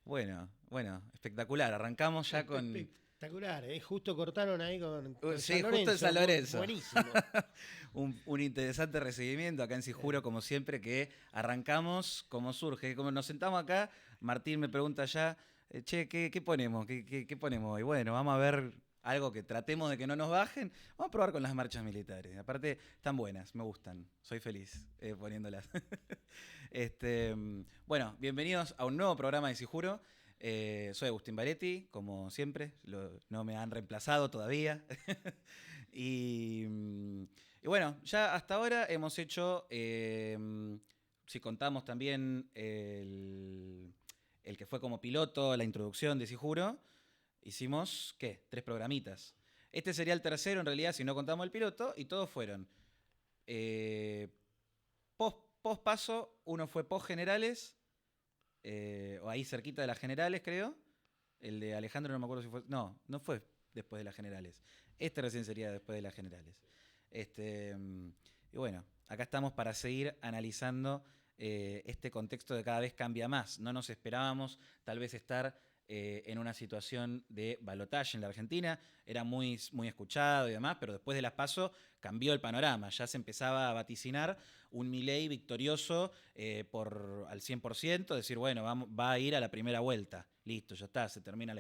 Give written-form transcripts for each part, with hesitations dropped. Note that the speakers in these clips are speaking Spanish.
Bueno, espectacular. Arrancamos ya con... Espectacular, ¿eh? Justo cortaron ahí con Sí, San justo en Lorenzo. San Lorenzo. Buenísimo. Un interesante recibimiento acá en Sijuro, como siempre, que arrancamos como surge. Como nos sentamos acá, Martín me pregunta ya, che, ¿qué ponemos? ¿Qué ponemos hoy? Bueno, vamos a ver algo que tratemos de que no nos bajen. Vamos a probar con las marchas militares. Aparte, están buenas, me gustan. Soy feliz poniéndolas. Bueno, bienvenidos a un nuevo programa de Sijuro. Soy Agustín Baretti, como siempre, no me han reemplazado todavía. y, y bueno, ya hasta ahora hemos hecho, si contamos también el que fue como piloto, la introducción de Sijuro, hicimos, ¿qué? 3 programitas. Este sería el tercero, en realidad, si no contamos el piloto, y todos fueron post paso, uno fue post generales, o ahí cerquita de las generales, creo. El de Alejandro no me acuerdo si fue... No fue después de las generales. Este recién sería después de las generales. Y bueno, acá estamos para seguir analizando este contexto que cada vez cambia más. No nos esperábamos tal vez estar en una situación de balotaje en la Argentina. Era muy escuchado y demás, pero después de las PASO cambió el panorama. Ya se empezaba a vaticinar un Milei victorioso al 100%, decir, bueno, va a ir a la primera vuelta. Listo, ya está, se termina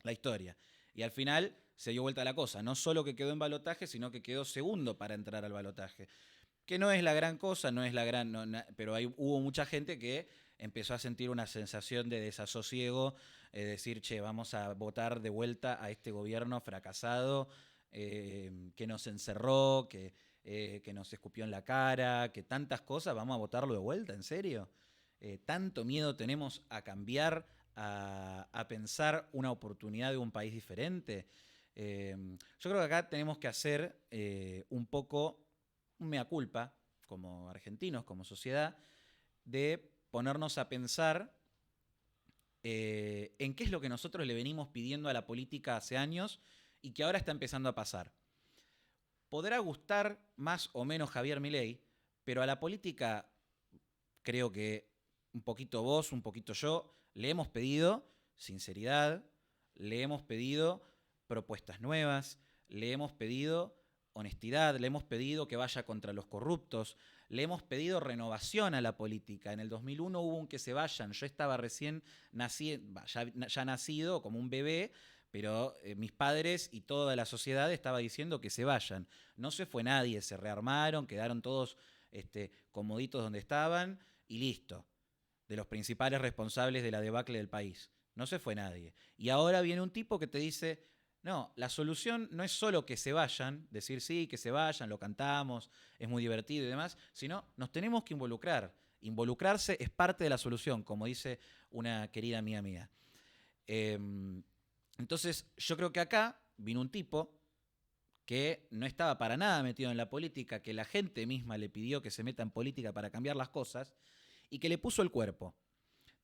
la historia. Y al final se dio vuelta la cosa. No solo que quedó en balotaje, sino que quedó segundo para entrar al balotaje. Que no es la gran cosa, no es la gran... pero hubo mucha gente que empezó a sentir una sensación de desasosiego, decir, che, vamos a votar de vuelta a este gobierno fracasado, que nos encerró, que nos escupió en la cara, que tantas cosas, vamos a votarlo de vuelta, ¿en serio? Tanto miedo tenemos a cambiar, a pensar una oportunidad de un país diferente. Yo creo que acá tenemos que hacer un poco un mea culpa, como argentinos, como sociedad, de ponernos a pensar en qué es lo que nosotros le venimos pidiendo a la política hace años y que ahora está empezando a pasar. Podrá gustar más o menos Javier Milei, pero a la política, creo que un poquito vos, un poquito yo, le hemos pedido sinceridad, le hemos pedido propuestas nuevas, le hemos pedido honestidad, le hemos pedido que vaya contra los corruptos, le hemos pedido renovación a la política. En el 2001 hubo un que se vayan, yo estaba recién ya nacido como un bebé, pero mis padres y toda la sociedad estaba diciendo que se vayan. No se fue nadie, se rearmaron, quedaron todos comoditos donde estaban y listo. De los principales responsables de la debacle del país. No se fue nadie. Y ahora viene un tipo que te dice, no, la solución no es solo que se vayan, decir sí, que se vayan, lo cantamos, es muy divertido y demás, sino nos tenemos que involucrar. Involucrarse es parte de la solución, como dice una querida amiga mía. Entonces, yo creo que acá vino un tipo que no estaba para nada metido en la política, que la gente misma le pidió que se meta en política para cambiar las cosas, y que le puso el cuerpo.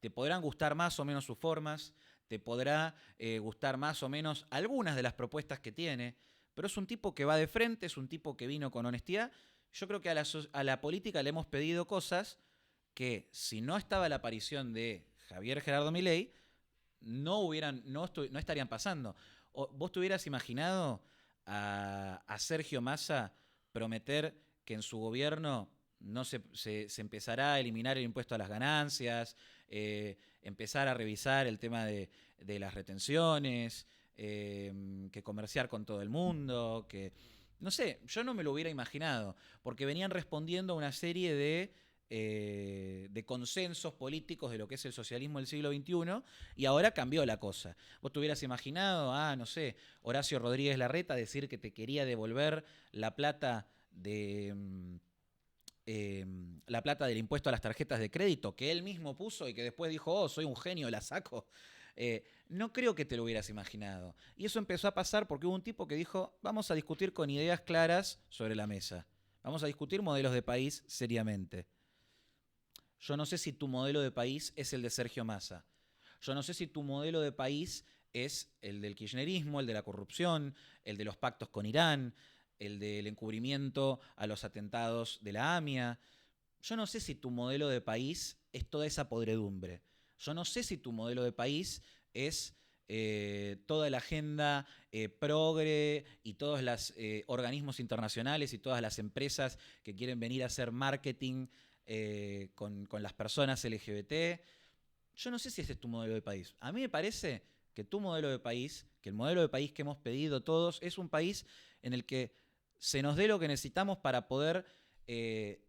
Te podrán gustar más o menos sus formas, te podrá gustar más o menos algunas de las propuestas que tiene, pero es un tipo que va de frente, es un tipo que vino con honestidad. Yo creo que a la política le hemos pedido cosas que, si no estaba la aparición de Javier Gerardo Milei, no estarían pasando. ¿Vos te hubieras imaginado a Sergio Massa prometer que en su gobierno no se empezará a eliminar el impuesto a las ganancias, empezar a revisar el tema de las retenciones, que comerciar con todo el mundo, que... No sé, yo no me lo hubiera imaginado, porque venían respondiendo a una serie de consensos políticos de lo que es el socialismo del siglo XXI, y ahora cambió la cosa. Vos te hubieras imaginado, no sé, Horacio Rodríguez Larreta decir que te quería devolver la plata la plata del impuesto a las tarjetas de crédito que él mismo puso y que después dijo, oh, soy un genio, la saco. No creo que te lo hubieras imaginado. Y eso empezó a pasar porque hubo un tipo que dijo, vamos a discutir con ideas claras sobre la mesa. Vamos a discutir modelos de país seriamente. Yo no sé si tu modelo de país es el de Sergio Massa. Yo no sé si tu modelo de país es el del kirchnerismo, el de la corrupción, el de los pactos con Irán, el del encubrimiento a los atentados de la AMIA. Yo no sé si tu modelo de país es toda esa podredumbre. Yo no sé si tu modelo de país es toda la agenda progre y todos los organismos internacionales y todas las empresas que quieren venir a hacer marketing con las personas LGBT. Yo no sé si ese es tu modelo de país. A mí me parece que tu modelo de país, que el modelo de país que hemos pedido todos, es un país en el que se nos dé lo que necesitamos para poder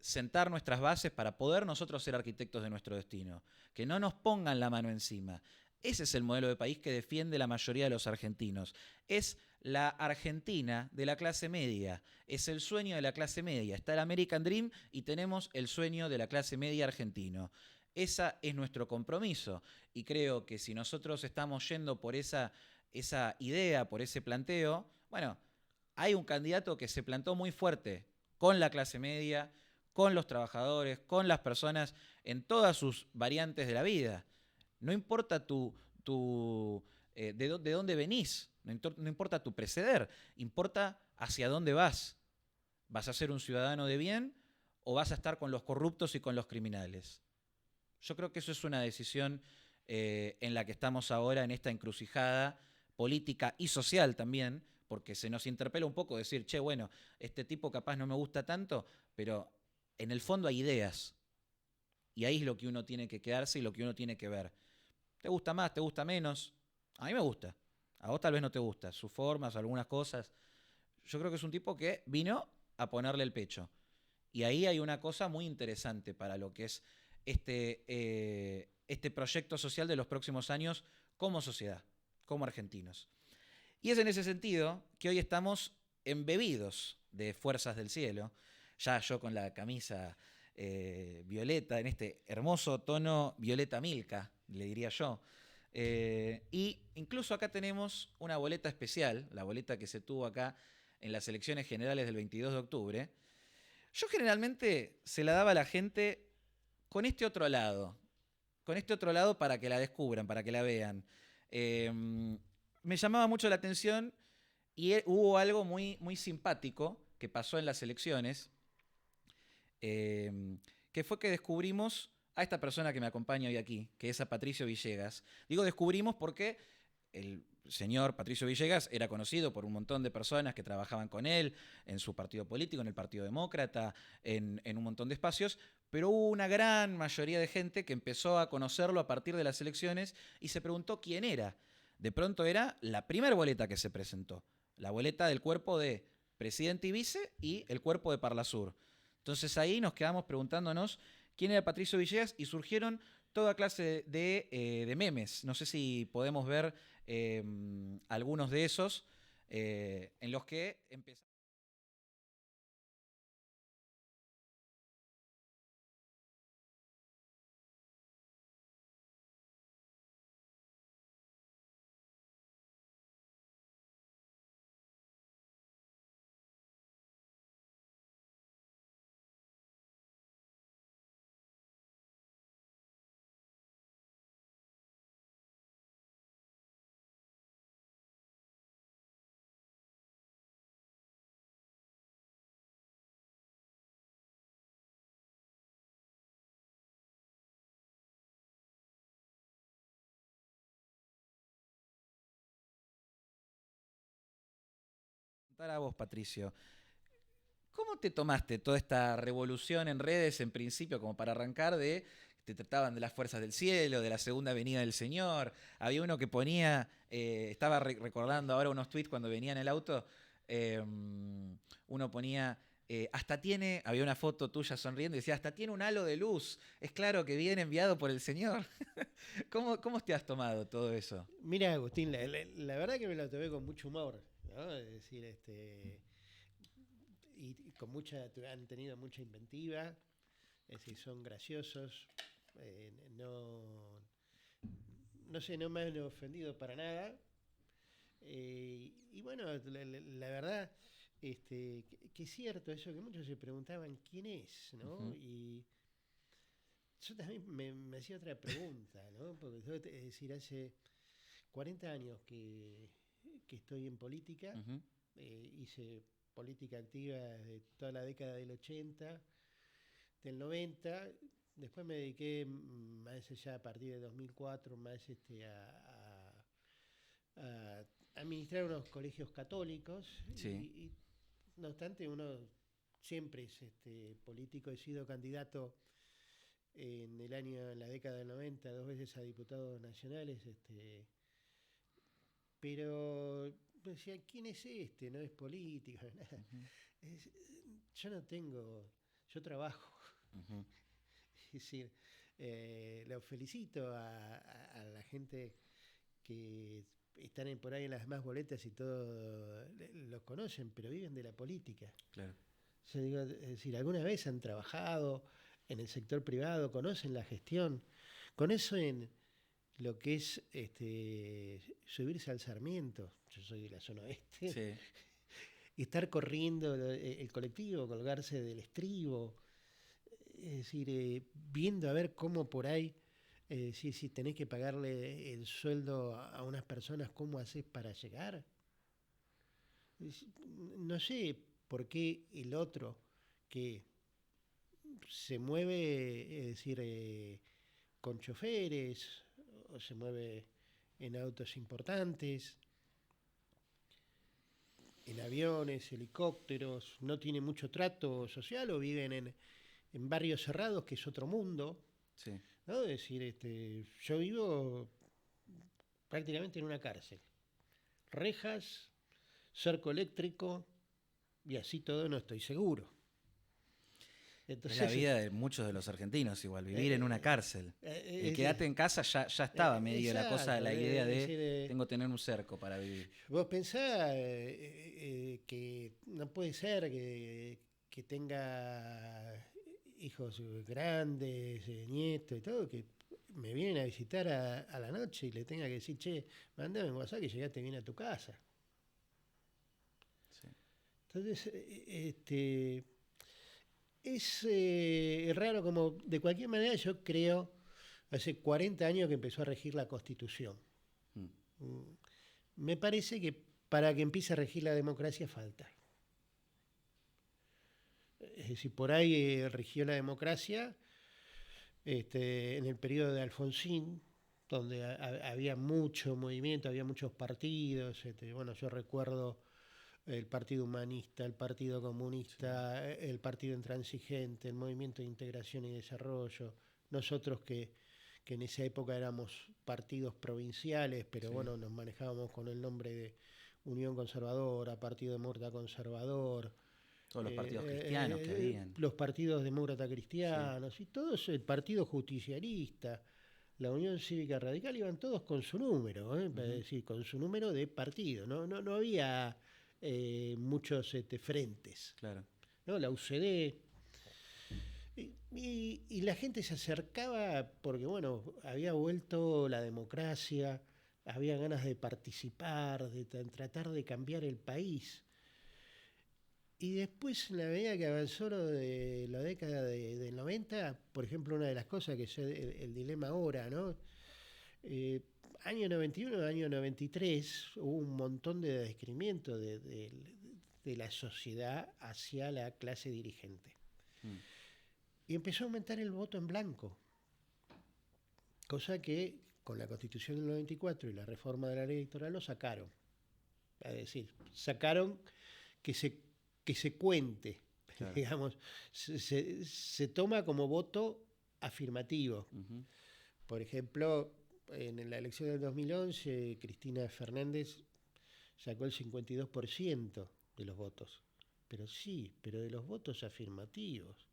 sentar nuestras bases, para poder nosotros ser arquitectos de nuestro destino. Que no nos pongan la mano encima. Ese es el modelo de país que defiende la mayoría de los argentinos. Es la Argentina de la clase media. Es el sueño de la clase media. Está el American Dream y tenemos el sueño de la clase media argentino. Ese es nuestro compromiso. Y creo que si nosotros estamos yendo por esa idea, por ese planteo, bueno, hay un candidato que se plantó muy fuerte con la clase media, con los trabajadores, con las personas en todas sus variantes de la vida. No importa de dónde venís, no importa tu preceder, importa hacia dónde vas. ¿Vas a ser un ciudadano de bien o vas a estar con los corruptos y con los criminales? Yo creo que eso es una decisión en la que estamos ahora en esta encrucijada política y social también, porque se nos interpela un poco decir, che, bueno, este tipo capaz no me gusta tanto, pero en el fondo hay ideas. Y ahí es lo que uno tiene que quedarse y lo que uno tiene que ver. ¿Te gusta más? ¿Te gusta menos? A mí me gusta. A vos tal vez no te gusta. Sus formas, algunas cosas. Yo creo que es un tipo que vino a ponerle el pecho. Y ahí hay una cosa muy interesante para lo que es este proyecto social de los próximos años como sociedad, como argentinos. Y es en ese sentido que hoy estamos embebidos de fuerzas del cielo. Ya yo con la camisa violeta, en este hermoso tono violeta milka, le diría yo. Y incluso acá tenemos una boleta especial, la boleta que se tuvo acá en las elecciones generales del 22 de octubre. Yo generalmente se la daba a la gente con este otro lado para que la descubran, para que la vean. Me llamaba mucho la atención y hubo algo muy, muy simpático que pasó en las elecciones, que fue que descubrimos a esta persona que me acompaña hoy aquí, que es a Patricio Villegas. Digo descubrimos porque el señor Patricio Villegas era conocido por un montón de personas que trabajaban con él en su partido político, en el Partido Demócrata, en un montón de espacios, pero hubo una gran mayoría de gente que empezó a conocerlo a partir de las elecciones y se preguntó quién era. De pronto era la primera boleta que se presentó, la boleta del cuerpo de presidente y vice y el cuerpo de Parlasur. Entonces ahí nos quedamos preguntándonos quién era Patricio Villegas y surgieron toda clase de memes. No sé si podemos ver algunos de esos en los que empezamos. A vos, Patricio, ¿cómo te tomaste toda esta revolución en redes en principio como para arrancar de te trataban de las fuerzas del cielo, de la segunda venida del Señor? Había uno que ponía, estaba recordando ahora unos tweets cuando venía en el auto, eh, uno ponía, había una foto tuya sonriendo y decía, hasta tiene un halo de luz, es claro que viene enviado por el Señor. ¿Cómo te has tomado todo eso? Mira, Agustín, la verdad que me lo tomé con mucho humor, ¿no? Es decir, y con han tenido mucha inventiva, es decir, son graciosos, no, no sé, no me han ofendido para nada. Y bueno, la verdad, que es cierto eso que muchos se preguntaban quién es, ¿no? Ujú. Y yo también me hacía otra pregunta, ¿no? Porque yo, es decir, hace 40 años que estoy en política, Ujú. hice política activa desde toda la década del 80, del 90. después me dediqué más ya a partir de 2004, más a administrar unos colegios católicos Sí, y no obstante uno siempre es político. He sido candidato en la década del 90, 2 veces a diputados nacionales, pero decía, ¿quién es este? No es político, nada. ujú, Es- yo no tengo, yo trabajo. ujú, Es decir, lo felicito a la gente que están por ahí en las más boletas y todo, los conocen, pero viven de la política. claro. Yo digo, es decir, alguna vez han trabajado en el sector privado, conocen la gestión, conocen lo que es subirse al Sarmiento. Yo soy de la zona oeste. Sí, Y estar corriendo el colectivo, colgarse del estribo, es decir, viendo a ver cómo por ahí, si tenés que pagarle el sueldo a unas personas, ¿cómo haces para llegar? No sé por qué el otro que se mueve, es decir, con choferes o se mueve en autos importantes, en aviones, helicópteros, no tiene mucho trato social o viven en barrios cerrados, que es otro mundo, sí. ¿no? Es decir, yo vivo prácticamente en una cárcel. Rejas, cerco eléctrico y así todo no estoy seguro. Es la Entonces, vida de muchos de los argentinos igual, vivir en una cárcel. El es quedate en casa ya estaba medio la cosa, exacto, la idea es decir, de tengo que tener un cerco para vivir. vos pensás que no puede ser que tenga hijos grandes, nietos y todo, que me vienen a visitar a la noche y le tenga que decir, che, mandame un WhatsApp que llegaste bien a tu casa. Sí, Entonces, es raro como, de cualquier manera, yo creo, hace 40 años que empezó a regir la Constitución. mm, Mm, Me parece que para que empiece a regir la democracia falta. Es decir, por ahí rigió la democracia en el periodo de Alfonsín, donde había mucho movimiento, había muchos partidos. Bueno, yo recuerdo el Partido Humanista, el Partido sí, Comunista, el Partido Intransigente, el Movimiento de Integración y Desarrollo. Nosotros que en esa época éramos partidos provinciales, pero sí. bueno, nos manejábamos con el nombre de Unión Conservadora, Partido Demócrata Conservador, Todos los partidos cristianos que habían. los partidos demócratas Sí, cristianos y todos, el Partido Justicialista, la Unión Cívica Radical, iban todos con su número, es ujú, decir, con su número de partido. No había muchos frentes, claro. ¿no? La UCD. Y la gente se acercaba porque, bueno, había vuelto la democracia, había ganas de participar, de tratar de cambiar el país. Y después, en la medida que avanzó lo de la década del 90, por ejemplo, una de las cosas que es el dilema ahora, ¿no? Eh, Año 91, año 93, hubo un montón de descreimiento de la sociedad hacia la clase dirigente. Mm, Y empezó a aumentar el voto en blanco, cosa que con la Constitución del 94 y la reforma de la ley electoral lo sacaron. Es decir, sacaron que se, que se cuente, claro. digamos, se toma como voto afirmativo. Ujú, Por ejemplo, en la elección del 2011, Cristina Fernández sacó el 52% de los votos. Pero sí, pero de los votos afirmativos.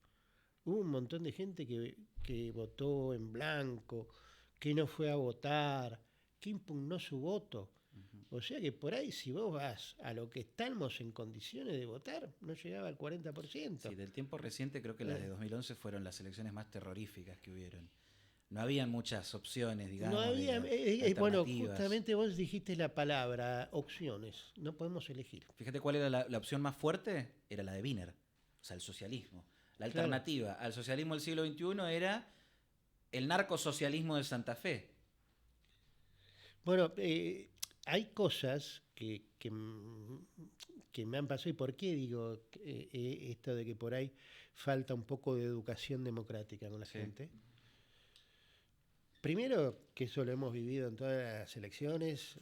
Hubo un montón de gente que votó en blanco, que no fue a votar, que impugnó su voto. ujú. O sea que por ahí, si vos vas a lo que estamos en condiciones de votar, no llegaba al 40%. Sí, del tiempo reciente creo que las de Eh, 2011 fueron las elecciones más terroríficas que hubieron. No había muchas opciones, no digamos, había, bueno, alternativas. justamente vos dijiste la palabra opciones, no podemos elegir. Fíjate cuál era la opción más fuerte, era la de Wiener, o sea, el socialismo. La Claro. alternativa al socialismo del siglo XXI era el narcosocialismo de Santa Fe. Bueno, hay cosas que me han pasado y por qué digo esto de que por ahí falta un poco de educación democrática con la gente. Primero, que eso lo hemos vivido en todas las elecciones,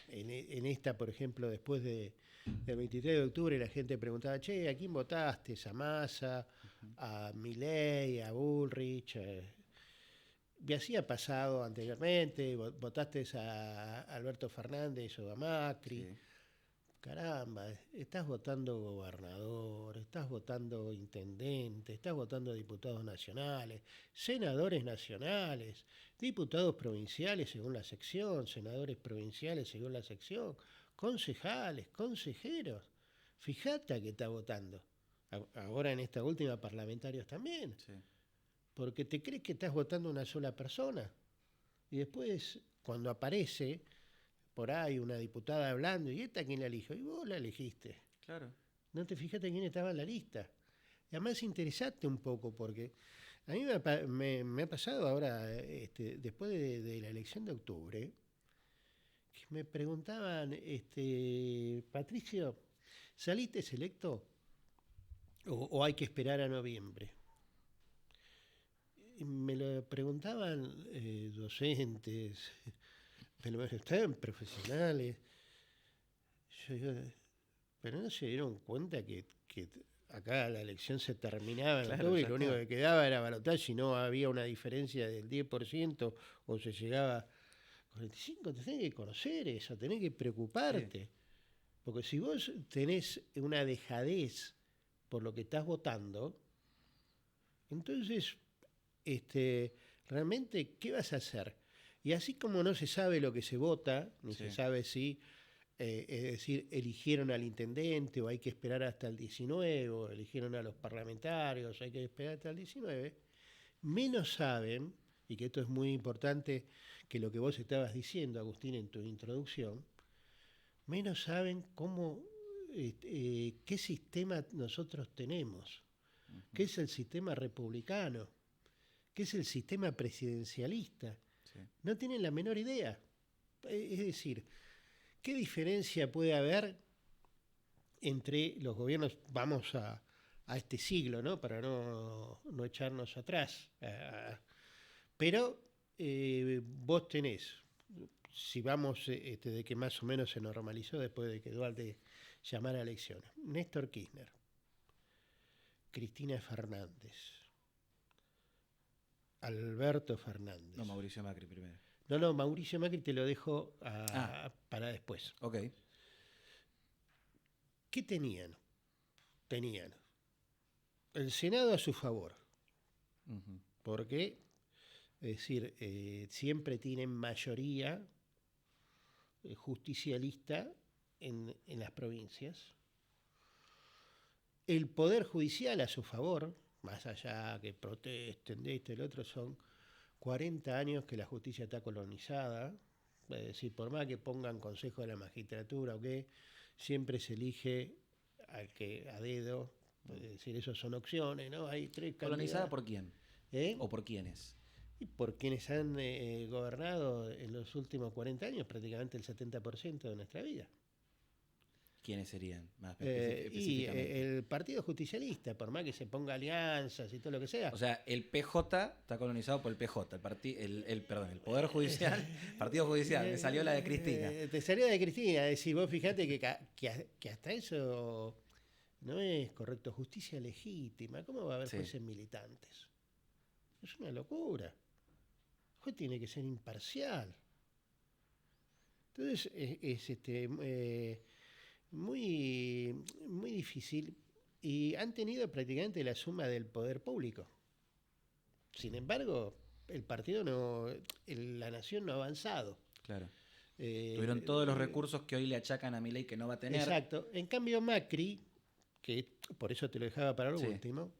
en esta, por ejemplo, después del 23 de octubre, la gente preguntaba, che, ¿a quién votaste? ¿A Massa, a Milei, a Bullrich? Y así ha pasado anteriormente, votaste a Alberto Fernández o a Macri. Sí. Caramba, estás votando gobernador, estás votando intendente, estás votando diputados nacionales, senadores nacionales, diputados provinciales según la sección, senadores provinciales según la sección, concejales, consejeros. Fíjate a qué estás votando. Ahora en esta última parlamentarios también. Sí. Porque te crees que estás votando a una sola persona. Y después, cuando aparece por ahí una diputada hablando, ¿y esta quién la eligió? Y vos la elegiste. Claro. No te fijaste quién estaba en la lista. Y además interesaste un poco, porque a mí me ha pasado ahora, después de la elección de octubre, que me preguntaban, Patricio, ¿saliste electo? ¿O hay que esperar a noviembre? Y me lo preguntaban docentes, estaban profesionales. Pero no se dieron cuenta que acá la elección se terminaba en octubre y lo único que quedaba era balotaje y no había una diferencia del 10% o se llegaba a 45%. Tenés que conocer eso, tenés que preocuparte. Sí. Porque si vos tenés una dejadez por lo que estás votando, entonces realmente, ¿qué vas a hacer? Y así como no se sabe lo que se vota, ni se sabe si, es decir, eligieron al intendente o hay que esperar hasta el 19, o eligieron a los parlamentarios, hay que esperar hasta el 19, menos saben, y que esto es muy importante, que lo que vos estabas diciendo, Agustín, en tu introducción, menos saben cómo, qué sistema nosotros tenemos, qué es el sistema republicano, qué es el sistema presidencialista. No tienen la menor idea. Es decir, ¿qué diferencia puede haber entre los gobiernos, vamos a este siglo, ¿no? Para no echarnos atrás? Pero vos tenés, si vamos de que más o menos se normalizó después de que Dualde llamara a elecciones, Néstor Kirchner, Cristina Fernández, Alberto Fernández. No, Mauricio Macri primero. No, Mauricio Macri te lo dejo para después. Ok. ¿Qué tenían? Tenían el Senado a su favor. Uh-huh. Porque, es decir, siempre tienen mayoría justicialista en las provincias. El Poder Judicial a su favor, más allá que protesten de esto y el otro, son 40 años que la justicia está colonizada. Es decir, por más que pongan consejo de la magistratura o qué, siempre se elige al que a dedo. Es decir, esas son opciones, ¿no? Hay 3 ¿Colonizada por quién? ¿O por quiénes? Y por quienes han gobernado en los últimos 40 años prácticamente el 70% de nuestra vida. ¿Quiénes serían más específicamente? Y el Partido Justicialista, por más que se ponga alianzas y todo lo que sea. O sea, el PJ está colonizado por el PJ, el Poder Judicial, Partido Judicial, me salió la de Cristina. Te salió la de Cristina, es decir, vos fijate que hasta eso no es correcto. Justicia legítima, ¿cómo va a haber jueces militantes? Es una locura. El juez tiene que ser imparcial. Entonces, muy, muy difícil, y han tenido prácticamente la suma del poder público. Sin embargo, el partido la nación no ha avanzado. Claro. Tuvieron todos los recursos que hoy le achacan a Milei que no va a tener. Exacto. En cambio, Macri, que por eso te lo dejaba para lo último,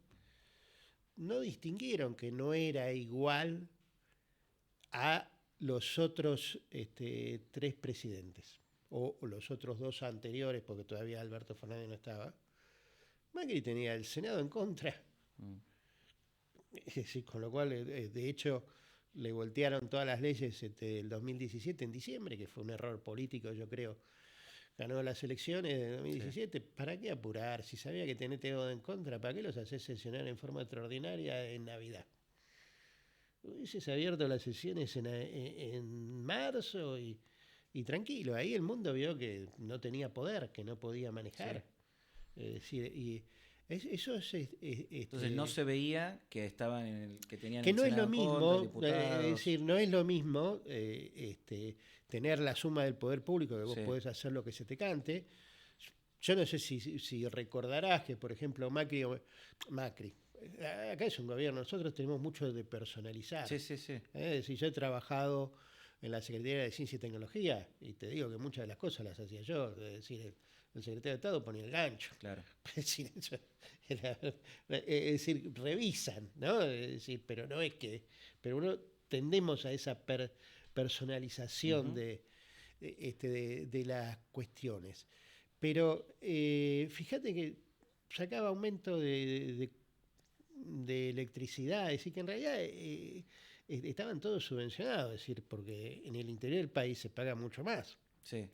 no distinguieron que no era igual a los otros 3 presidentes. O los otros 2 anteriores, porque todavía Alberto Fernández no estaba. Macri tenía el Senado en contra. Con lo cual, de hecho, le voltearon todas las leyes del 2017 en diciembre, que fue un error político, yo creo, ganó las elecciones de 2017, Sí. ¿para qué apurar? Si sabía que tenés todo en contra, ¿para qué los haces sesionar en forma extraordinaria en Navidad? Hubieses abierto las sesiones en marzo y tranquilo. Ahí el mundo vio que no tenía poder, que no podía Sí. manejar. Es decir, y eso Entonces no se veía que estaban que tenían que el no es lo Senado en contra, mismo, es diputados. decir, no es lo mismo tener la suma del poder público, que vos Sí, podés hacer lo que se te cante. Yo no sé si recordarás que, por ejemplo, Macri, acá es un gobierno, nosotros tenemos mucho de personalizar. sí, sí, sí, Es decir, yo he trabajado en la Secretaría de Ciencia y Tecnología y te digo que muchas de las cosas las hacía yo. Es decir, el secretario de Estado ponía el gancho. claro. Es decir, es decir, revisan, ¿no? Es decir, pero no es que. Pero uno tendemos a esa personalización Ujú. de las cuestiones. Pero fíjate que sacaba aumento de electricidad, es decir, que en realidad estaban todos subvencionados, es decir, porque en el interior del país se paga mucho más. Sí.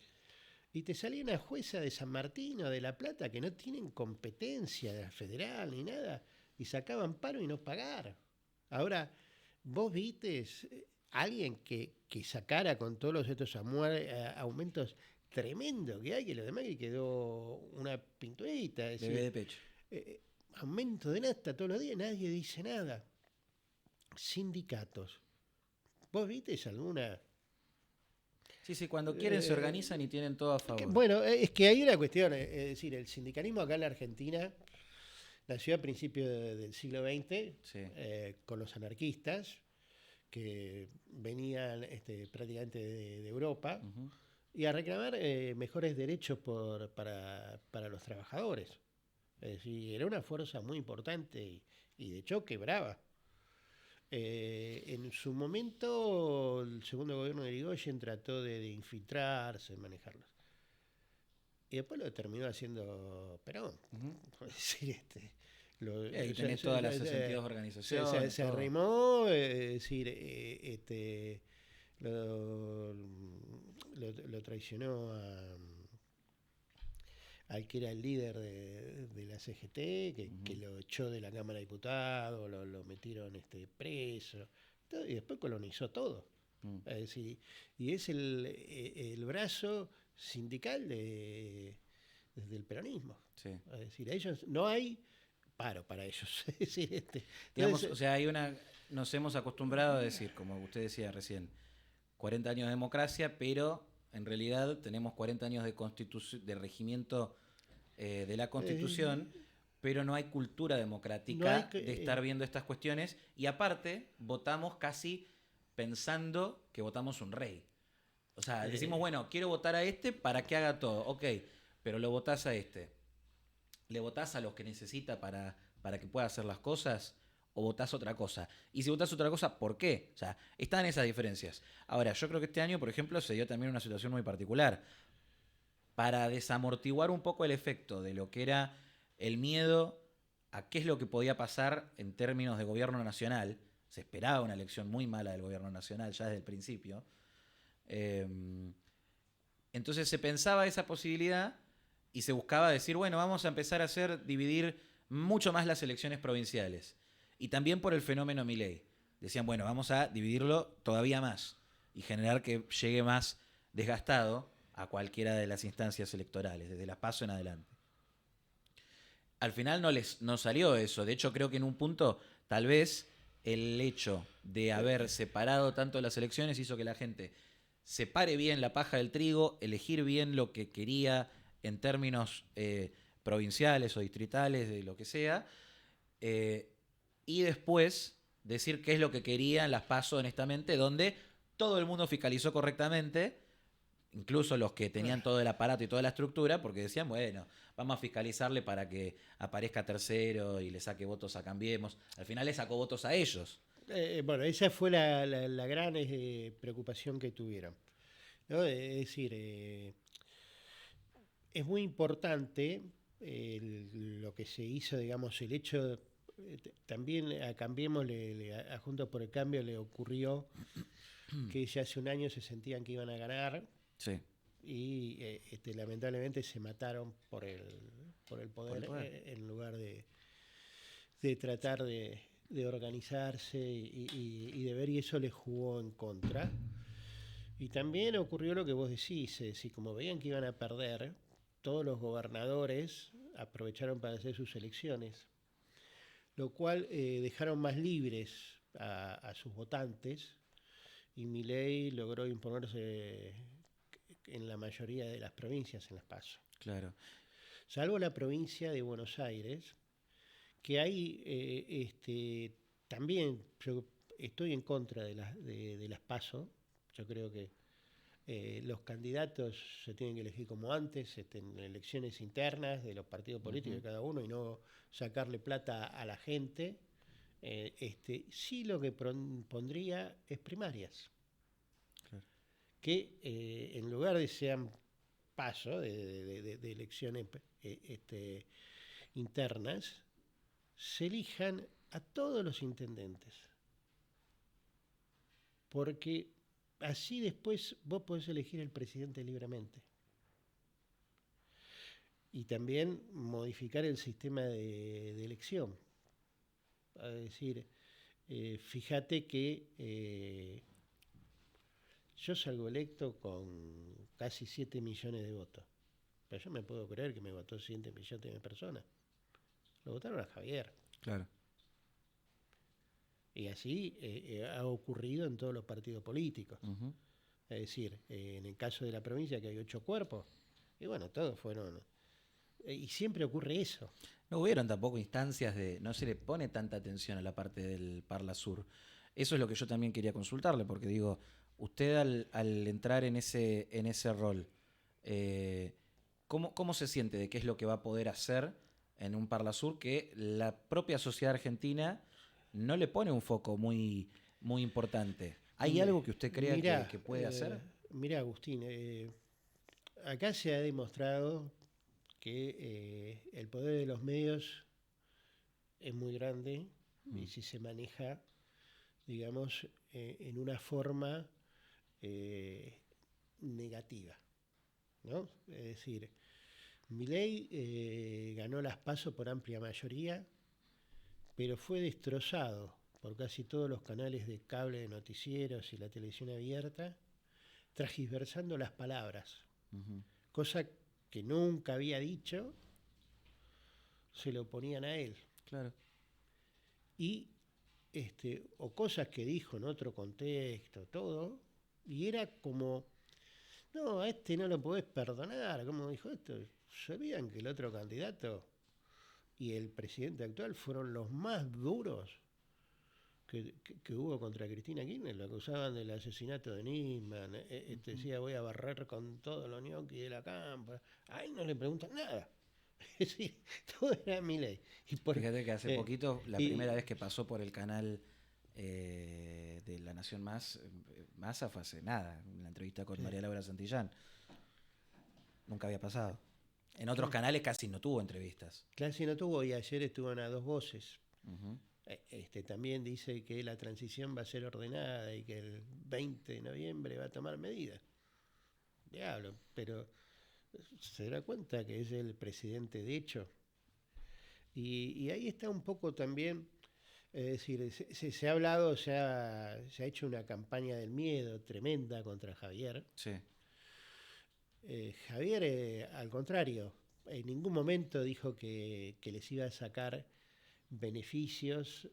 Y te salía una jueza de San Martín o de La Plata que no tienen competencia federal ni nada, y sacaban paro y no pagar. Ahora, vos viste alguien que sacara con todos estos aumentos tremendos que hay, que lo demás que quedó una pinturita, es Bebé decir, de pecho. eh, aumento de nafta todos los días, nadie dice nada. Sindicatos. ¿Vos viste alguna? Sí, sí, cuando quieren se Eh, organizan y tienen todo a favor. bueno, es que hay una cuestión, es decir, el sindicalismo acá en la Argentina nació a principios del siglo XX Sí. con los anarquistas que venían prácticamente de Europa Ujú. y a reclamar mejores derechos para los trabajadores. Es decir, era una fuerza muy importante y de choque brava. En su momento, el segundo gobierno de Irigoyen trató de infiltrarse, de manejarlos. Y después lo terminó haciendo Perón. Ujú. Es decir, Y ahí tenés todas las 62 organizaciones, se todo. arrimó, es decir, lo traicionó al que era el líder de la CGT, que Ujú. lo echó de la Cámara de Diputados, lo metieron preso, y después colonizó todo. Mm. Es decir, y es el brazo sindical desde el peronismo. Sí. Es decir, ellos no hay paro para ellos. Es decir, Digamos, o entonces, sea, nos hemos acostumbrado a decir, como usted decía recién, 40 años de democracia, pero en realidad tenemos 40 años de regimiento de la Constitución, eh, pero no hay cultura no hay democrática que... de estar viendo estas cuestiones y aparte votamos casi pensando que votamos un rey. O sea, decimos, eh, bueno, quiero votar a este para que haga todo, ok, pero lo votás a este. ¿Le votás a los que necesita para que pueda hacer las cosas? ¿O votás otra cosa? Y si votás otra cosa, ¿por qué? O sea, están esas diferencias. Ahora, yo creo que este año, por ejemplo, se dio también una situación muy particular. Para desamortiguar un poco el efecto de lo que era el miedo a qué es lo que podía pasar en términos de gobierno nacional, se esperaba una elección muy mala del gobierno nacional ya desde el principio, eh, entonces se pensaba esa posibilidad y se buscaba decir, bueno, vamos a empezar a dividir mucho más las elecciones provinciales. Y también por el fenómeno Milei. Decían, bueno, vamos a dividirlo todavía más y generar que llegue más desgastado a cualquiera de las instancias electorales, desde las PASO en adelante. Al final no salió eso. De hecho, creo que en un punto, tal vez, el hecho de haber separado tanto las elecciones hizo que la gente separe bien la paja del trigo, elegir bien lo que quería en términos provinciales o distritales, de lo que sea, eh, y después decir qué es lo que querían las PASO honestamente, donde todo el mundo fiscalizó correctamente, incluso los que tenían todo el aparato y toda la estructura, porque decían, bueno, vamos a fiscalizarle para que aparezca tercero y le saque votos a Cambiemos. Al final le sacó votos a ellos. bueno, esa fue la gran preocupación que tuvieron, ¿no? Es decir, es muy importante lo que se hizo, digamos, el hecho, también a Cambiemos, a Juntos por el Cambio le ocurrió que ya hace un año se sentían que iban a ganar Sí. y lamentablemente se mataron por el poder, en lugar de tratar de organizarse y de ver, y eso les jugó en contra. Y también ocurrió lo que vos decís, como veían que iban a perder, todos los gobernadores aprovecharon para hacer sus elecciones, lo cual dejaron más libres a sus votantes, y Milei logró imponerse en la mayoría de las provincias en las PASO. Claro. Salvo la provincia de Buenos Aires, que hay también, yo estoy en contra de las PASO. Yo creo que los candidatos se tienen que elegir como antes, en elecciones internas de los partidos políticos de cada uno, y no sacarle plata a la gente. Sí, lo que pondría es primarias. Claro. Que en lugar de sean PASO de elecciones internas, se elijan a todos los intendentes. Porque así después vos podés elegir el presidente libremente. Y también modificar el sistema de elección. Es decir, fíjate que yo salgo electo con casi 7 millones de votos. Pero yo me puedo creer que me votó 7 millones de personas. Lo votaron a Javier. Claro. Y así ha ocurrido en todos los partidos políticos. Uh-huh. Es decir, en el caso de la provincia, que hay 8 cuerpos, y bueno, todos fueron... y siempre ocurre eso. No hubieron tampoco instancias no se le pone tanta atención a la parte del Parla Sur. Eso es lo que yo también quería consultarle, porque digo, usted al entrar en ese rol, ¿cómo se siente de qué es lo que va a poder hacer en un Parla Sur que la propia sociedad argentina no le pone un foco muy, muy importante? ¿Hay algo que usted crea que puede hacer? Mira, Agustín, acá se ha demostrado que el poder de los medios es muy grande y si se maneja, digamos, en una forma negativa, ¿no? Es decir, Milei ganó las PASO por amplia mayoría, pero fue destrozado por casi todos los canales de cable de noticieros y la televisión abierta, transgiversando las palabras, cosa que nunca había dicho, se lo ponían a él. Claro. Y o cosas que dijo en otro contexto, todo, y era como, no, a este no lo podés perdonar, como dijo esto. ¿Sabían que el otro candidato y el presidente actual fueron los más duros que hubo contra Cristina Kirchner? Lo acusaban del asesinato de Nisman, decía, voy a barrer con todos los ñoquis de la campa. Ahí no le preguntan nada. Es decir, todo era Milei. Fíjate que hace poquito, la primera vez que pasó por el canal de La Nación Massa fue hace nada, en la entrevista con María Laura Santillán. Nunca había pasado. En otros canales casi no tuvo entrevistas. Casi no tuvo, y ayer estuvo en A Dos Voces. Uh-huh. También dice que la transición va a ser ordenada y que el 20 de noviembre va a tomar medidas. Diablo, pero se da cuenta que es el presidente de hecho. Y ahí está un poco también, es decir, se ha hablado, se ha hecho una campaña del miedo tremenda contra Javier. Sí. Javier, al contrario, en ningún momento dijo que les iba a sacar beneficios